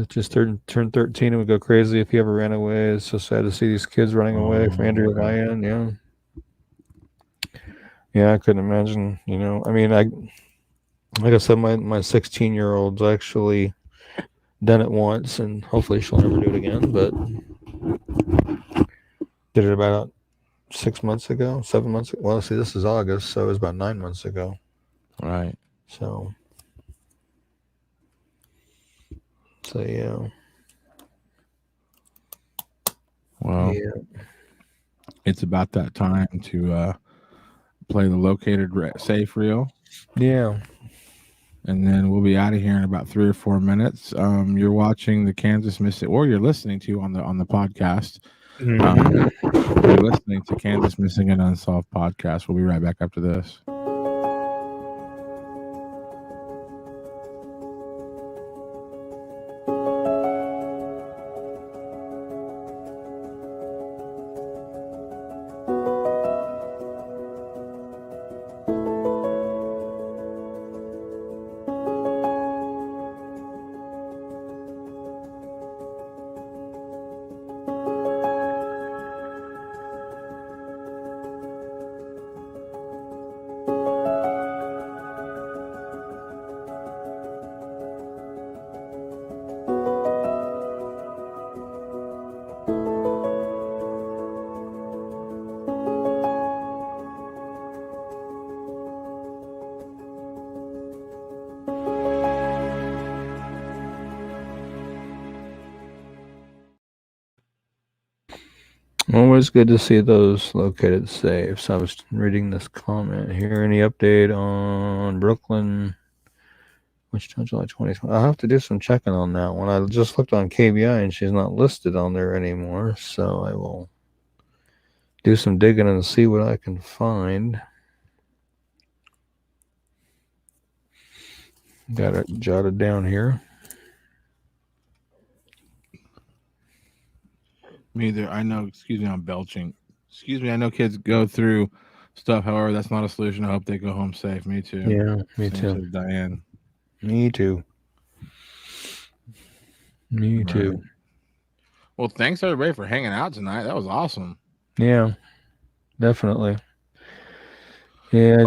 Just turned 13 and would go crazy if he ever ran away. It's so sad to see these kids running away from Andrea Ryan. Yeah. Yeah, I couldn't imagine. I mean, like I said, my 16-year-old's actually done it once, and hopefully she'll never do it again. But did it about 6 months ago, 7 months ago. Well, see, this is August, so it was about 9 months ago. Right. So yeah. Well, yeah. It's about that time to play the located safe reel. Yeah. And then we'll be out of here in about 3 or 4 minutes. You're watching the Kansas Missing, or you're listening to on the podcast. You're listening to Kansas Missing and Unsolved podcast. We'll be right back after this. Always good to see those located safes. I was reading this comment here. Any update on Brooklyn? Wichita, July 2020. I'll have to do some checking on that one. I just looked on KBI and she's not listed on there anymore. So I will do some digging and see what I can find. Got it jotted down here. Me either. I know. Excuse me, I'm belching. Excuse me. I know kids go through stuff. However, that's not a solution. I hope they go home safe. Me too. Yeah, me Same too. says Diane. Me too. Me Right. too. Well, thanks everybody for hanging out tonight. That was awesome. Yeah, definitely. Yeah,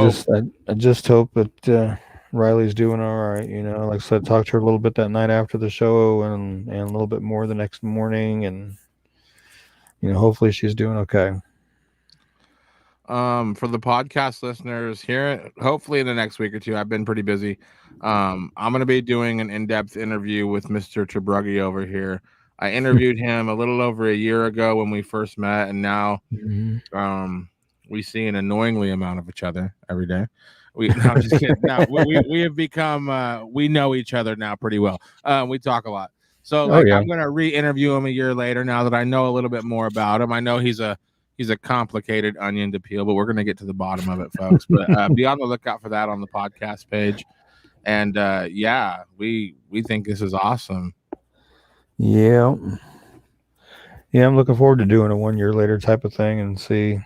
I just hope that Riley's doing all right. Like I said, talked to her a little bit that night after the show, and a little bit more the next morning, and hopefully she's doing okay. For the podcast listeners here, hopefully in the next week or two, I've been pretty busy. I'm going to be doing an in-depth interview with Mr. Trebruggi over here. I interviewed him a little over a year ago when we first met, and now we see an annoyingly amount of each other every day. No, I'm just kidding. No, we have become we know each other now pretty well. We talk a lot. So I'm going to re-interview him a year later now that I know a little bit more about him. I know he's a complicated onion to peel, but we're going to get to the bottom of it, folks. But be on the lookout for that on the podcast page. And yeah, we think this is awesome. Yeah. Yeah, I'm looking forward to doing a 1 year later type of thing and see,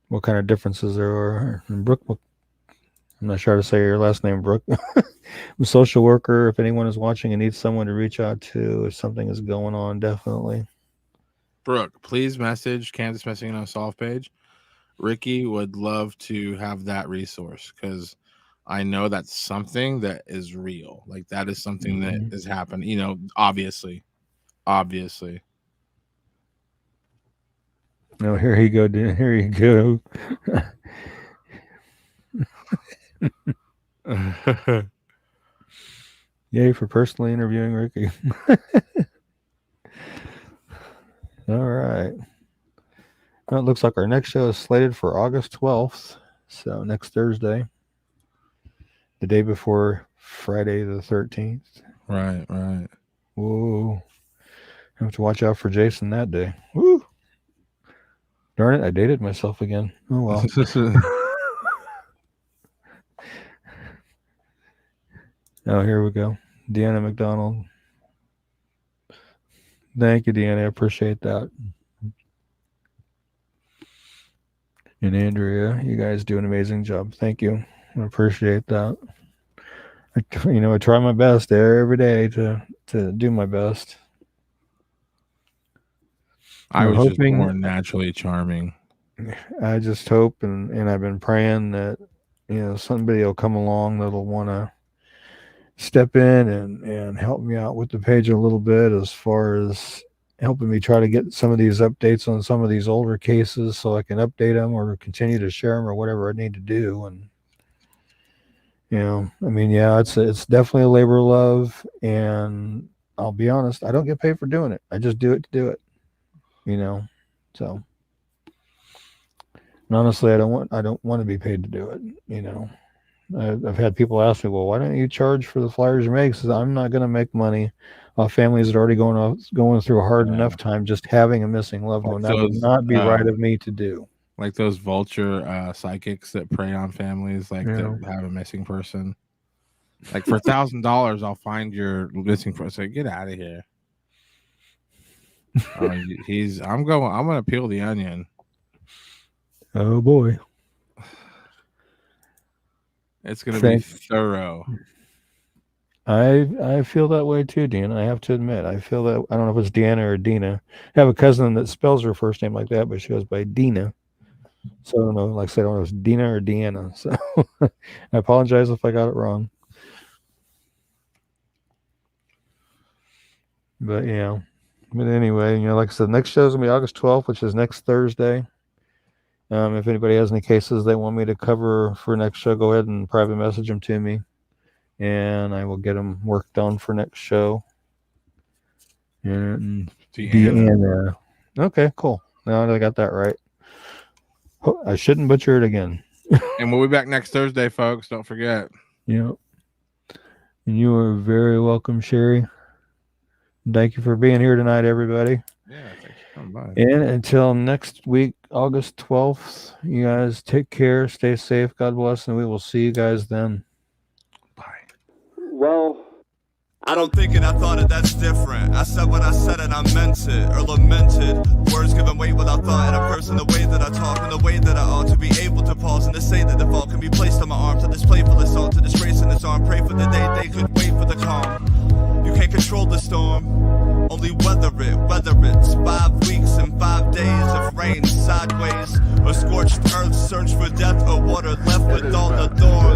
what kind of differences there are. And Brooke, I'm not sure how to say your last name, Brooke. I'm a social worker. If anyone is watching and needs someone to reach out to if something is going on, definitely. Brooke, please message Kansas Missing and Unsolved page. Ricky would love to have that resource because I know that's something that is real. Like that is something that has happened, obviously. Obviously. No, here you go, Dan. Here you go. Yay for personally interviewing Ricky. All right. Well, it looks like our next show is slated for August 12th. So next Thursday, the day before Friday the 13th. Right. Whoa. I have to watch out for Jason that day. Woo. Darn it, I dated myself again. Oh, well. Oh, here we go. Deanna McDonald. Thank you, Deanna. I appreciate that. And Andrea, you guys do an amazing job. Thank you. I appreciate that. I try my best every day to do my best. I was just born naturally charming. I just hope and I've been praying that somebody will come along that'll want to step in and help me out with the page a little bit as far as helping me try to get some of these updates on some of these older cases so I can update them or continue to share them or whatever I need to do. And it's definitely a labor of love, and I'll be honest, I don't get paid for doing it. I just do it to do it. So and honestly, I don't want to be paid to do it. I've had people ask me, well, why don't you charge for the flyers you make? Says I'm not going to make money off families that are already going through a hard enough time just having a missing loved one. That would not be right of me to do. Like those vulture psychics that prey on families, that have a missing person. Like for $1,000, I'll find your missing person. Get out of here. I'm going to peel the onion. Oh boy. It's going to be thorough. I feel that way too, Deanna. I have to admit, I feel that. I don't know if it's Deanna or Dina. I have a cousin that spells her first name like that, but she goes by Dina. So I don't know. Like I said, I don't know if it's Dina or Deanna. So I apologize if I got it wrong. But yeah. But anyway, like I said, next show is gonna be August 12th, which is next Thursday. If anybody has any cases they want me to cover for next show, go ahead and private message them to me, and I will get them worked on for next show. And Deanna. Okay, cool. Now I got that right. I shouldn't butcher it again. And we'll be back next Thursday, folks. Don't forget. Yeah. And you are very welcome, Sherry. Thank you for being here tonight, everybody. Yeah, thanks for coming by. And until next week, August 12th, you guys take care, stay safe, God bless, and we will see you guys then. Bye. Well, I don't think it, I thought it, that's different. I said what I said and I meant it, or lamented. Words given weight without thought, and a person the way that I talk and the way that I ought to be able to pause and to say that the fault can be placed on my arm, to this playful assault, to this race in this arm. Pray for the day they could wait for the calm. You can't control the storm, only weather it, whether it's 5 weeks and 5 days of rain sideways, or scorched earth, search for death or water left with all the thorns.